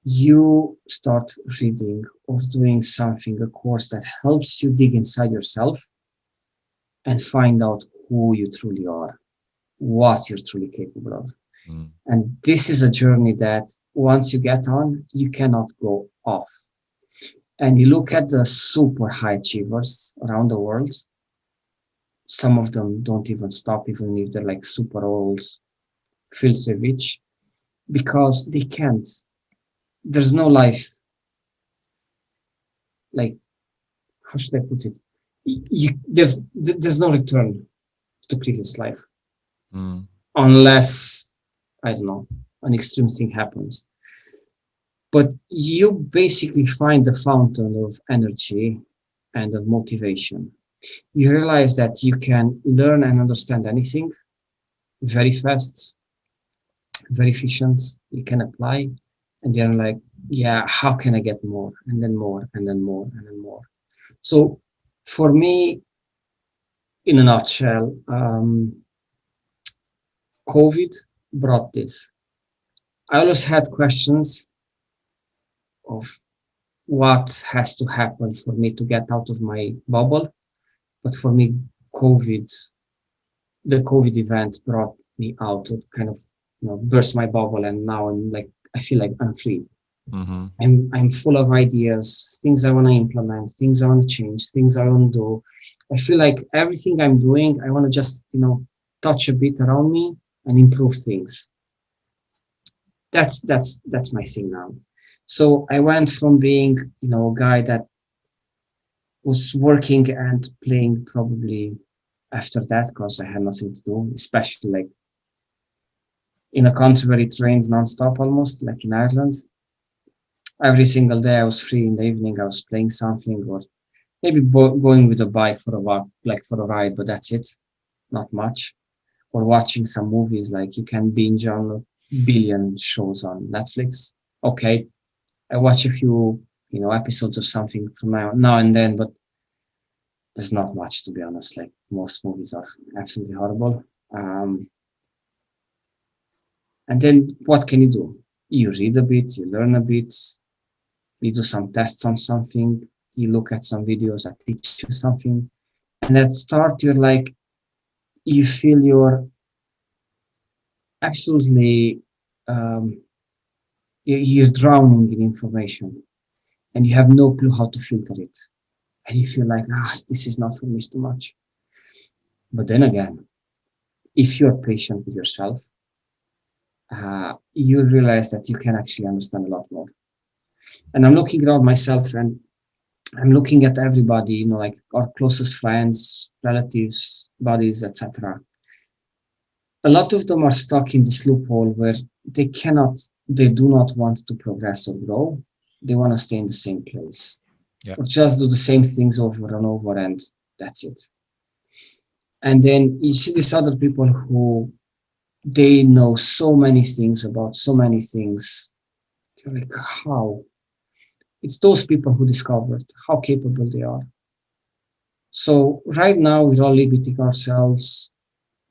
You start reading or doing something, a course that helps you dig inside yourself and find out who you truly are, what you're truly capable of. And this is a journey that once you get on, you cannot go off. And you look at the super high achievers around the world, some of them don't even stop, even if they're like super old, filthy rich, because they can't. There's no life. Like, how should I put it? There's no return to previous life. Mm. unless, I don't know, an extreme thing happens. But you basically find the fountain of energy and of motivation. You realize that you can learn and understand anything very fast, very efficient. You can apply, and then like, yeah, how can I get more, and then more, and then more, and then more. So, for me, in a nutshell, COVID brought this. I always had questions of what has to happen for me to get out of my bubble, but for me, COVID, the COVID event brought me out to kind of, burst my bubble, and now I'm like, I feel like I'm free. Mm-hmm. I'm full of ideas, things I want to implement, things I want to change, things I want to do. I feel like everything I'm doing, I want to just, touch a bit around me and improve things. That's my thing now. So I went from being, a guy that was working and playing probably after that because I had nothing to do, especially like in a country where it rains nonstop almost, like in Ireland. Every single day I was free in the evening, I was playing something or maybe going with a bike for a walk, like for a ride, but that's it, not much. Or watching some movies, like you can binge on a billion shows on Netflix. Okay, I watch a few, episodes of something from now and then, but there's not much to be honest. Like most movies are absolutely horrible. Um, and then what can you do? You read a bit, you learn a bit, you do some tests on something, you look at some videos that teach you something, and at start you're like, you feel you're absolutely, um, you're drowning in information, and you have no clue how to filter it, and you feel like, this is not for me, it's too much. But then again, if you're patient with yourself, you realize that you can actually understand a lot more. And I'm looking around myself, and I'm looking at everybody, like our closest friends, relatives, buddies, etc. A lot of them are stuck in this loophole where they do not want to progress or grow. They want to stay in the same place Yeah. or just do the same things over and over, and that's it. And then you see these other people who they know so many things about so many things. You're like, how? It's those people who discovered how capable they are. So right now we're all limiting ourselves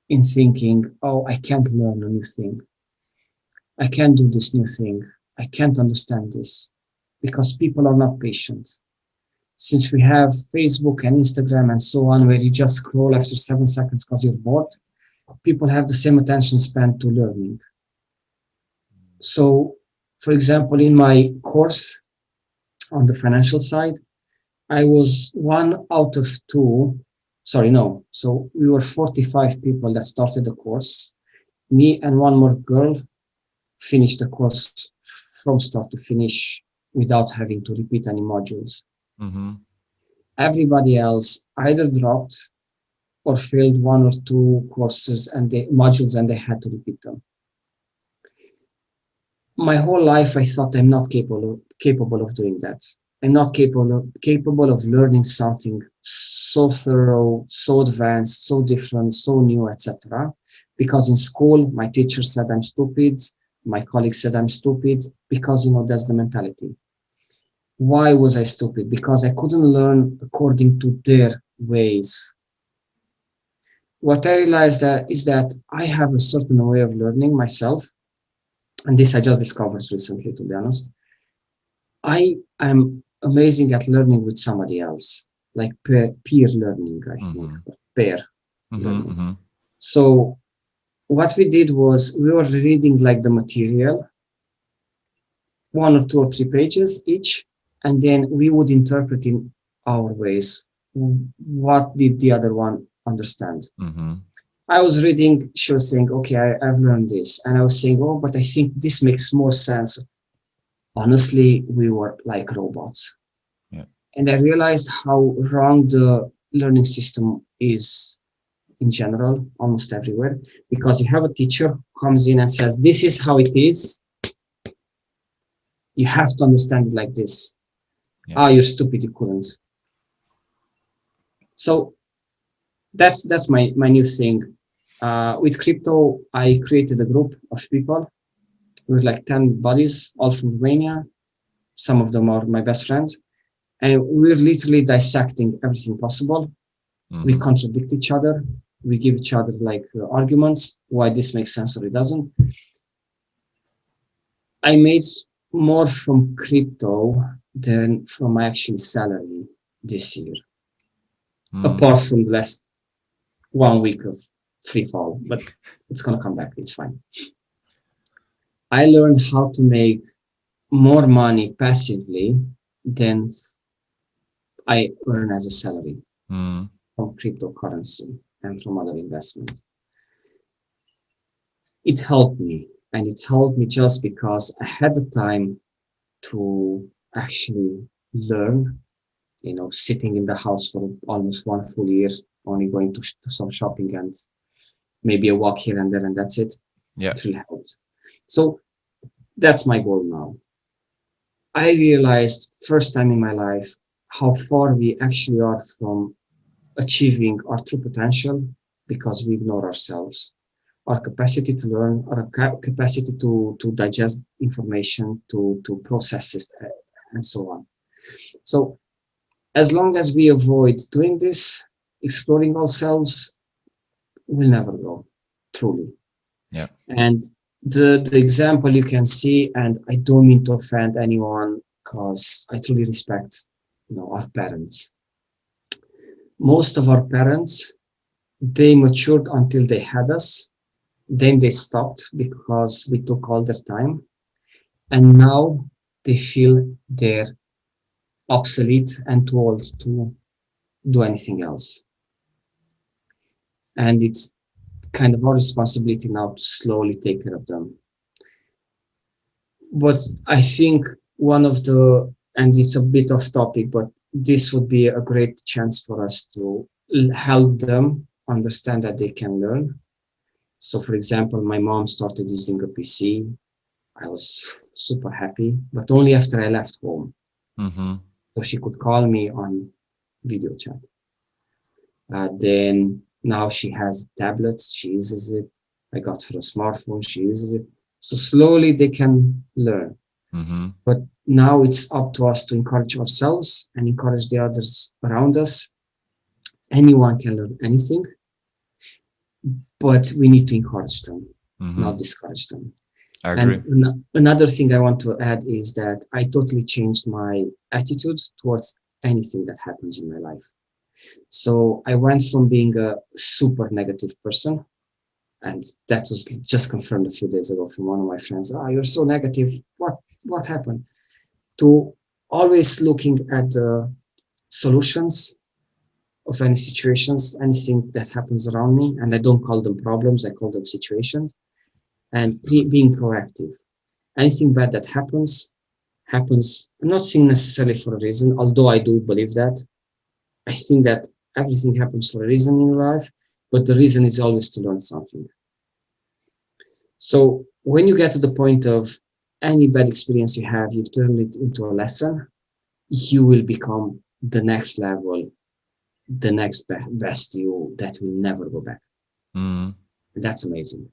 in thinking, oh, I can't learn a new thing. I can't do this new thing. I can't understand this because people are not patient. Since we have Facebook and Instagram and so on, where you just scroll after 7 seconds because you're bored, people have the same attention span to learning. So, for example, in my course on the financial side, I was one out of two. Sorry, no. So we were 45 people that started the course. Me and one more girl finished the course from start to finish without having to repeat any modules. Mm-hmm. Everybody else either dropped or failed one or two courses and the modules, and they had to repeat them. My whole life, I thought I'm not capable of doing that. I'm not capable of learning something so thorough, so advanced, so different, so new, etc. Because in school, my teacher said I'm stupid. My colleagues said I'm stupid because, that's the mentality. Why was I stupid? Because I couldn't learn according to their ways. What I realized is that I have a certain way of learning myself, and this I just discovered recently, to be honest. I am amazing at learning with somebody else, like peer learning, I think, Mm-hmm. pair Mm-hmm. learning. Mm-hmm. So what we did was we were reading like the material, 1 or 2 or 3 pages each, and then we would interpret in our ways. What did the other one understand? Mm-hmm. I was reading, she was saying, okay, I've learned this. And I was saying, oh, but I think this makes more sense. Honestly, we were like robots. Yeah. And I realized how wrong the learning system is. in general, almost everywhere, because you have a teacher who comes in and says, this is how it is. You have to understand it like this. Yeah. Ah, you're stupid, you couldn't. So that's my new thing. With crypto, I created a group of people with like 10 buddies, all from Romania. Some of them are my best friends. And we're literally dissecting everything possible. We contradict each other. We give each other like arguments, why this makes sense or it doesn't. I made more from crypto than from my actual salary this year, apart from the last 1 week of free fall, but it's going to come back. It's fine. I learned how to make more money passively than I earn as a salary from cryptocurrency and from other investments. It helped me, and it helped me just because I had the time to actually learn, sitting in the house for almost 1 full year, only going to some shopping and maybe a walk here and there, and that's it. Yeah. It really helped. So that's my goal now. I realized first time in my life how far we actually are from achieving our true potential because we ignore ourselves, our capacity to learn, our capacity to digest information, to process it, and so on. So as long as we avoid doing this, exploring ourselves, we'll never go, truly. Yeah. And the example you can see, and I don't mean to offend anyone because I truly respect, our parents. Most of our parents, they matured until they had us. Then they stopped because we took all their time. And now they feel they're obsolete and too old to do anything else. And it's kind of our responsibility now to slowly take care of them. But I think and it's a bit off topic, but this would be a great chance for us to help them understand that they can learn. So for example, my mom started using a PC. I was super happy, but only after I left home. So she could call me on video chat. Then now she has tablets, she uses it. I got her a smartphone, she uses it. So slowly they can learn. But now it's up to us to encourage ourselves and encourage the others around us. Anyone can learn anything, but we need to encourage them, not discourage them. I agree. And another thing I want to add is that I totally changed my attitude towards anything that happens in my life. So I went from being a super negative person, and that was just confirmed a few days ago from one of my friends. You're so negative. What happened? To always looking at the solutions of any situations, anything that happens around me, and I don't call them problems, I call them situations, and being proactive. Anything bad that happens. I'm not saying necessarily for a reason, although I do believe that. I think that everything happens for a reason in life, but the reason is always to learn something. So when you get to the point of any bad experience you have, you've turned it into a lesson, you will become the next level, the next best you that will never go back. That's amazing.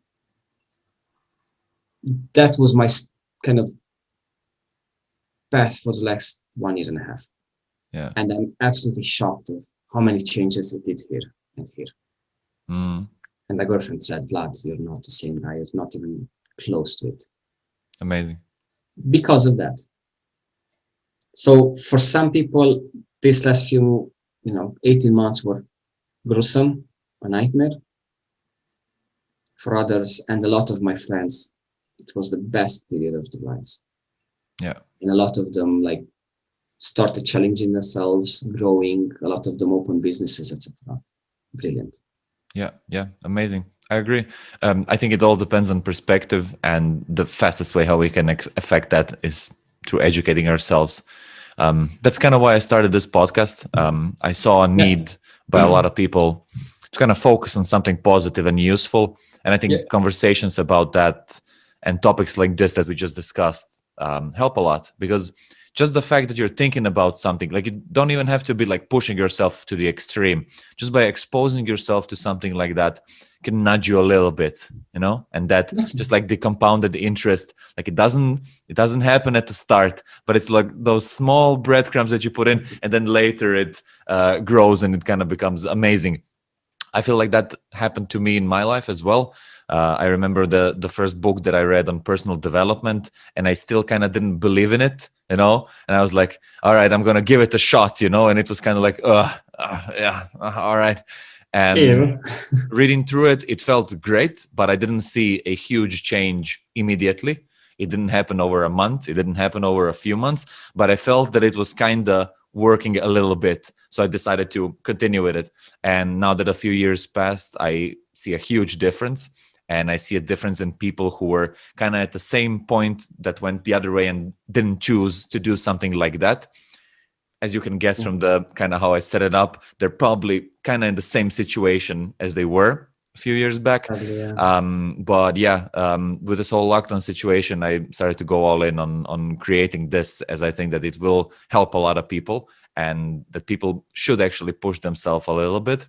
That was my kind of path for the last 1.5 years. Yeah. And I'm absolutely shocked of how many changes it did here and here. And my girlfriend said, Vlad, you're not the same guy. You're not even close to it. Amazing. Because of that. So for some people, this last 18 months were gruesome, a nightmare. For others, and a lot of my friends, it was the best period of their lives. Yeah. And a lot of them started challenging themselves, growing. A lot of them opened businesses, etc. Brilliant. Yeah, amazing. I agree. I think it all depends on perspective, and the fastest way how we can affect that is through educating ourselves. That's kind of why I started this podcast. I saw a need by a lot of people to kind of focus on something positive and useful. And I think Yeah. conversations about that and topics like this that we just discussed help a lot, because just the fact that you're thinking about something, like you don't even have to be like pushing yourself to the extreme. Just by exposing yourself to something like that can nudge you a little bit, and that That's just like the compounded interest, like it doesn't happen at the start, but it's like those small breadcrumbs that you put in, that's it. and then later it grows and it kind of becomes amazing. I feel like that happened to me in my life as well. I remember the first book that I read on personal development, and I still kind of didn't believe in it, And I was like, "All right, I'm gonna give it a shot," And it was kind of like, yeah, all right." And Yeah. reading through it, it felt great, but I didn't see a huge change immediately. It didn't happen over a month. It didn't happen over a few months, but I felt that it was kind of working a little bit. So I decided to continue with it. And now that a few years passed, I see a huge difference. And I see a difference in people who were kind of at the same point that went the other way and didn't choose to do something like that. As you can guess from the kind of how I set it up, they're probably kind of in the same situation as they were a few years back. Probably, yeah. But yeah, with this whole lockdown situation, I started to go all in on creating this, as I think that it will help a lot of people, and that people should actually push themselves a little bit.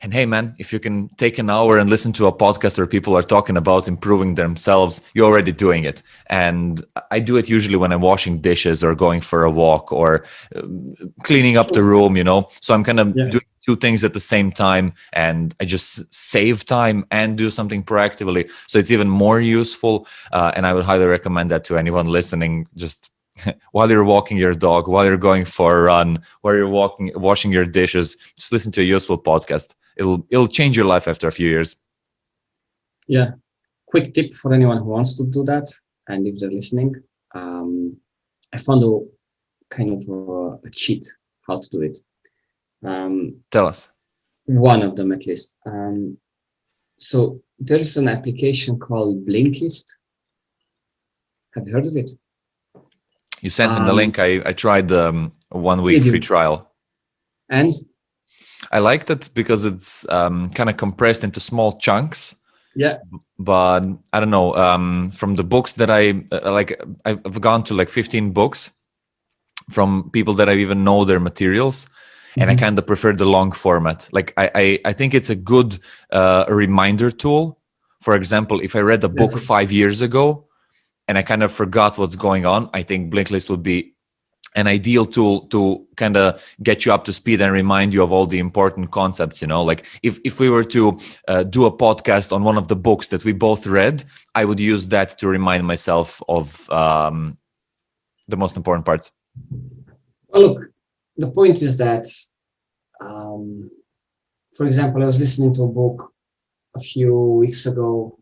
And hey, man, if you can take an hour and listen to a podcast where people are talking about improving themselves, you're already doing it. And I do it usually when I'm washing dishes or going for a walk or cleaning up the room, So I'm kind of Yeah. doing two things at the same time, and I just save time and do something proactively. So it's even more useful. And I would highly recommend that to anyone listening. Just while you're walking your dog, while you're going for a run, while you're washing your dishes, just listen to a useful podcast. It'll change your life after a few years. Yeah. Quick tip for anyone who wants to do that, and if they're listening, I found a kind of a cheat how to do it. Tell us. One of them at least. So there is an application called Blinkist. Have you heard of it? You sent me the link. I tried the 1 week Did you? free trial. And I liked it because it's kind of compressed into small chunks. yeah, But I don't know. From the books that I like, I've gone to like 15 books from people that I even know their materials, and I kind of prefer the long format. Like I think it's a good reminder tool. For example, if I read a book That's it. 5 years ago and I kind of forgot what's going on, I think Blinklist would be an ideal tool to kind of get you up to speed and remind you of all the important concepts. Like if we were to do a podcast on one of the books that we both read, I would use that to remind myself of the most important parts. Well, look, the point is that, for example, I was listening to a book a few weeks ago.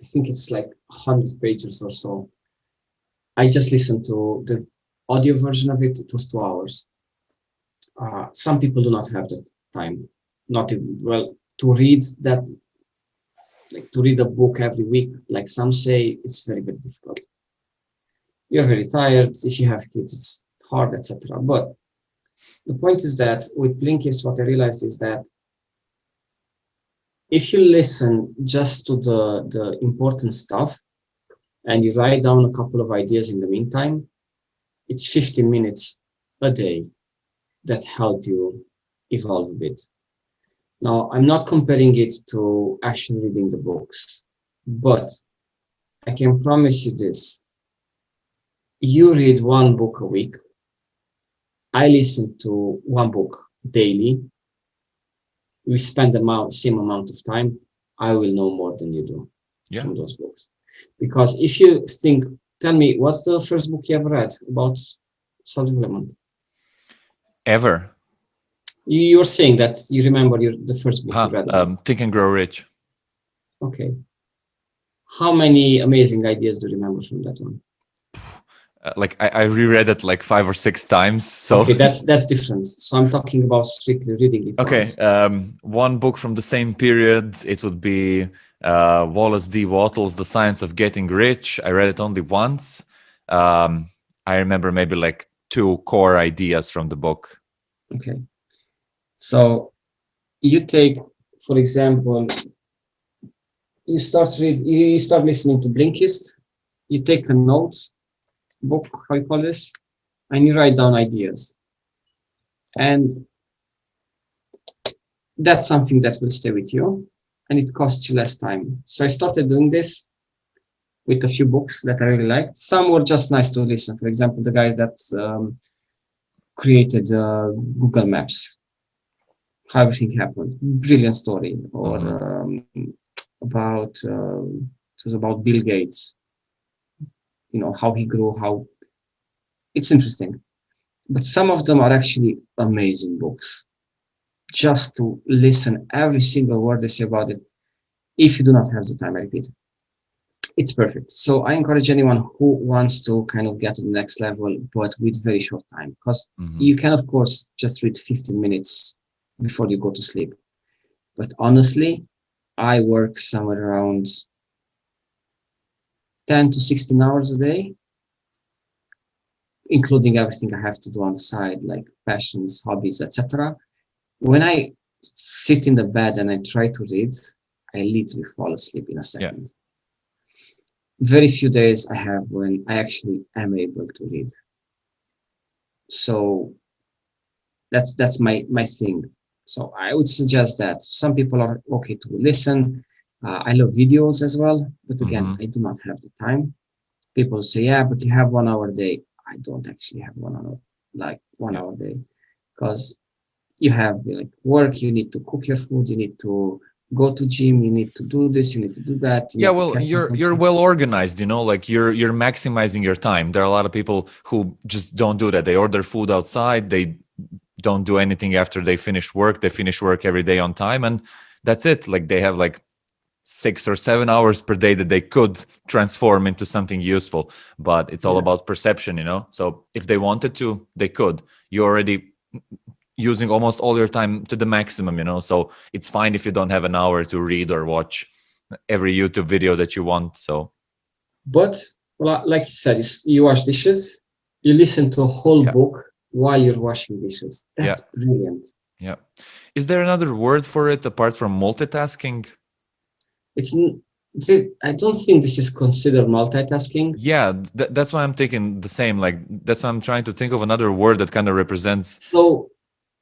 I think it's like 100 pages or so. I just listened to the audio version of it. It was 2 hours. Some people do not have that time. Not even, well, to read that, like to read a book every week, like some say, it's very, very difficult. You're very tired. If you have kids, it's hard, etc. But the point is that with Blinkist, what I realized is that if you listen just to the important stuff and you write down a couple of ideas in the meantime, it's 15 minutes a day that help you evolve a bit. Now, I'm not comparing it to actually reading the books, but I can promise you this. You read one book a week. I listen to one book daily. We spend the same amount of time. I will know more than you do from those books. Because if you think, tell me, what's the first book you ever read about self-development? Ever? You're saying that you remember the first book you read. Think and Grow Rich. Okay. How many amazing ideas do you remember from that one? Like I reread it like 5 or 6 times. So okay, that's different. So I'm talking about strictly reading it. Okay, one book from the same period. It would be Wallace D. Wattles' The Science of Getting Rich. I read it only once. I remember maybe like 2 core ideas from the book. Okay, so you take, for example, you start listening to Blinkist, you take a note book, how you call this, and you write down ideas. And that's something that will stay with you and it costs you less time. So I started doing this with a few books that I really liked. Some were just nice to listen. For example, the guys that created Google Maps, how everything happened, brilliant story. Or it was about Bill Gates, how he grew, how it's interesting. But some of them are actually amazing books. Just to listen every single word they say about it. If you do not have the time, I repeat, it's perfect. So I encourage anyone who wants to kind of get to the next level, but with very short time, because you can, of course, just read 15 minutes before you go to sleep. But honestly, I work somewhere around 10 to 16 hours a day, including everything I have to do on the side, like passions, hobbies, etc. When I sit in the bed and I try to read, I literally fall asleep in a second. Yeah. Very few days I have when I actually am able to read. So that's my thing. So I would suggest that some people are okay to listen. I love videos as well, but again, I do not have the time. People say, yeah, but you have 1 hour a day. I don't actually have 1 hour, like 1 hour a day, because you have like work, you need to cook your food, you need to go to gym, you need to do this, you need to do that. Yeah, well, you're well organized, like you're maximizing your time. There are a lot of people who just don't do that. They order food outside, they don't do anything after they finish work. They finish work every day on time, and that's it. Like they have like 6 or 7 hours per day that they could transform into something useful, but it's all about perception, So if they wanted to, they could. You're already using almost all your time to the maximum, so it's fine if you don't have an hour to read or watch every YouTube video that you want. So, but well, like you said, you wash dishes, you listen to a whole book while you're washing dishes. That's brilliant. Yeah. Is there another word for it apart from multitasking? I don't think this is considered multitasking. Yeah, that's why I'm taking the same. Like that's why I'm trying to think of another word that kind of represents. So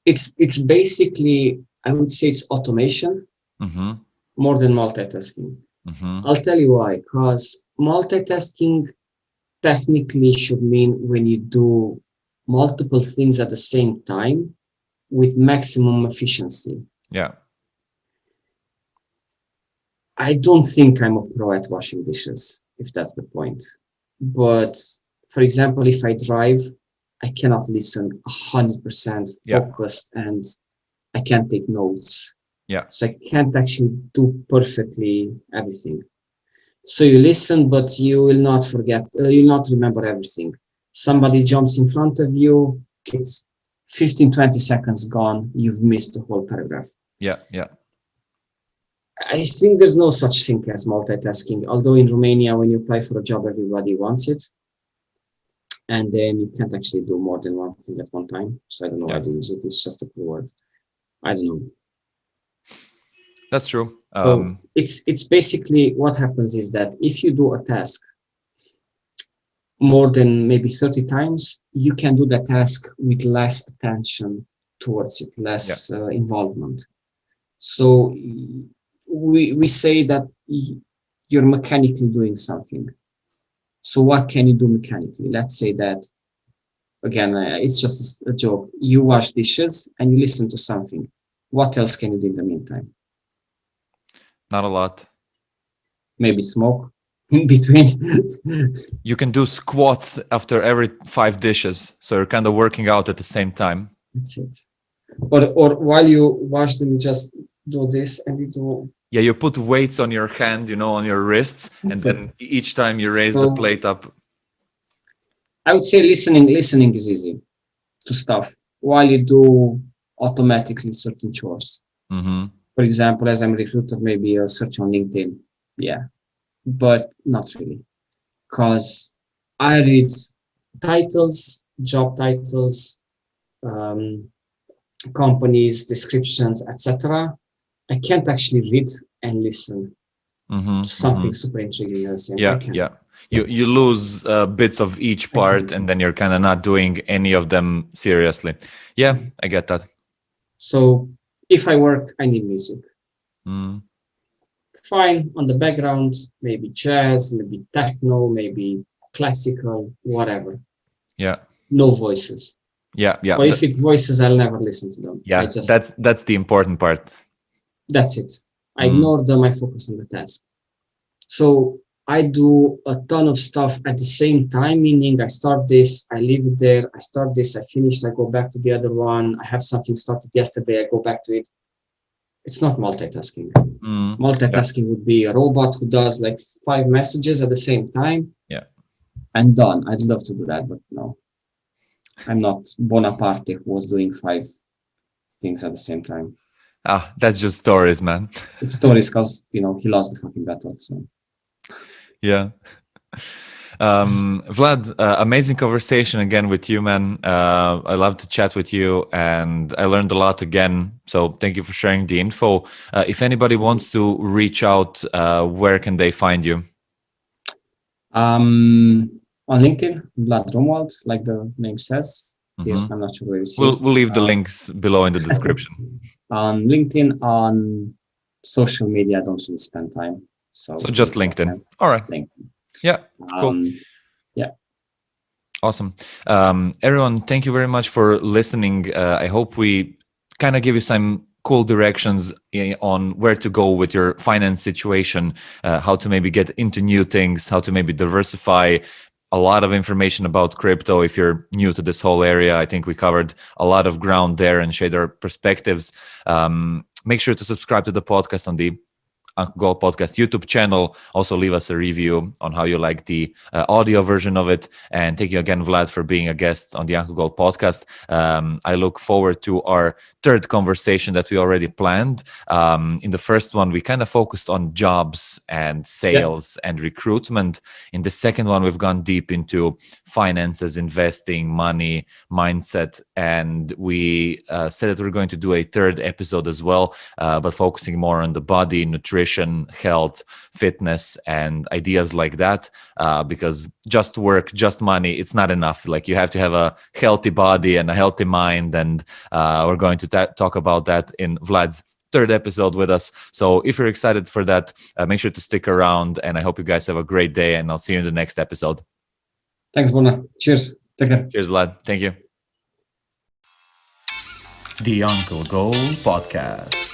it's basically, I would say it's automation more than multitasking. I'll tell you why. Because multitasking technically should mean when you do multiple things at the same time with maximum efficiency. Yeah. I don't think I'm a pro at washing dishes, if that's the point. But for example, if I drive, I cannot listen 100% focused and I can't take notes. Yeah. So I can't actually do perfectly everything. So you listen, but you will not forget, you'll not remember everything. Somebody jumps in front of you, it's 15, 20 seconds gone, you've missed the whole paragraph. Yeah, yeah. I think there's no such thing as multitasking, although in Romania, when you apply for a job, everybody wants it. And then you can't actually do more than one thing at one time. So I don't know why they use it. It's just a cool word. I don't know. That's true. So it's basically what happens is that if you do a task more than maybe 30 times, you can do the task with less attention towards it, less involvement. So we say that you're mechanically doing something. So what can you do mechanically? Let's say that, again, it's just a joke. You wash dishes and you listen to something. What else can you do in the meantime? Not a lot. Maybe smoke in between. You can do squats after every 5 dishes. So you're kind of working out at the same time. That's it. Or while you wash them, you just do this and you do... Yeah, you put weights on your hand, on your wrists, and then each time you raise the plate up. I would say listening is easy to stuff while you do automatically certain chores. For example, as I'm a recruiter, maybe a search on LinkedIn. Yeah, but not really. Because I read titles, job titles, companies, descriptions, etc., I can't actually read and listen Mm-hmm, to mm-hmm. something super intriguing at the same. I Yeah, can't. yeah. You lose bits of each I part, can't. and then you're kind of not doing any of them seriously. Yeah, Mm. I get that. So if I work, I need music. Mm, Fine, on the background, maybe jazz, maybe techno, maybe classical, whatever. yeah, No voices. yeah, yeah. Or if it's voices, I'll never listen to them. I Yeah, just, that's the important part. that's it. I Mm, ignore them, I focus on the task. So I do a ton of stuff at the same time, meaning I start this, I leave it there, I start this, I finish, I go back to the other one. I have something started yesterday, I go back to it. It's not multitasking. yeah, Multitasking would be a robot who does like 5 messages at the same time yeah. and done. I'd love to do that, but no, I'm not Bonaparte who was doing 5 things at the same time. Ah, that's just stories, man. It's stories because, he lost the fucking battle. So Yeah. Vlad, amazing conversation again with you, man. I love to chat with you, and I learned a lot again. So thank you for sharing the info. If anybody wants to reach out, where can they find you? on LinkedIn, Vlad Romuald, like the name says. Here, Mhm. I'm not sure where you see We'll it. we'll leave the links below in the description. On LinkedIn, on social media, I don't really spend time. So So just makes no LinkedIn. sense. All right. LinkedIn. Yeah. Cool. Yeah. Awesome. Everyone, thank you very much for listening. I hope we kind of give you some cool directions on where to go with your finance situation, how to maybe get into new things, how to maybe diversify. A lot of information about crypto if you're new to this whole area. I think we covered a lot of ground there and shared our perspectives. Make sure to subscribe to the podcast on the Uncle Gold Podcast YouTube channel. Also, leave us a review on how you like the audio version of it. And thank you again, Vlad, for being a guest on the Uncle Gold Podcast. I look forward to our third conversation that we already planned. In the first one, we kind of focused on jobs and sales and recruitment. In the second one, we've gone deep into finances, investing, money, mindset. And we said that we're going to do a third episode as well, but focusing more on the body, nutrition, health, fitness, and ideas like that. Because just work, just money, it's not enough. Like you have to have a healthy body and a healthy mind. And we're going to talk about that in Vlad's third episode with us. So if you're excited for that, make sure to stick around. And I hope you guys have a great day. And I'll see you in the next episode. Thanks, Bona. Cheers. Take care. Cheers, Vlad. Thank you. The Uncle Gold Podcast.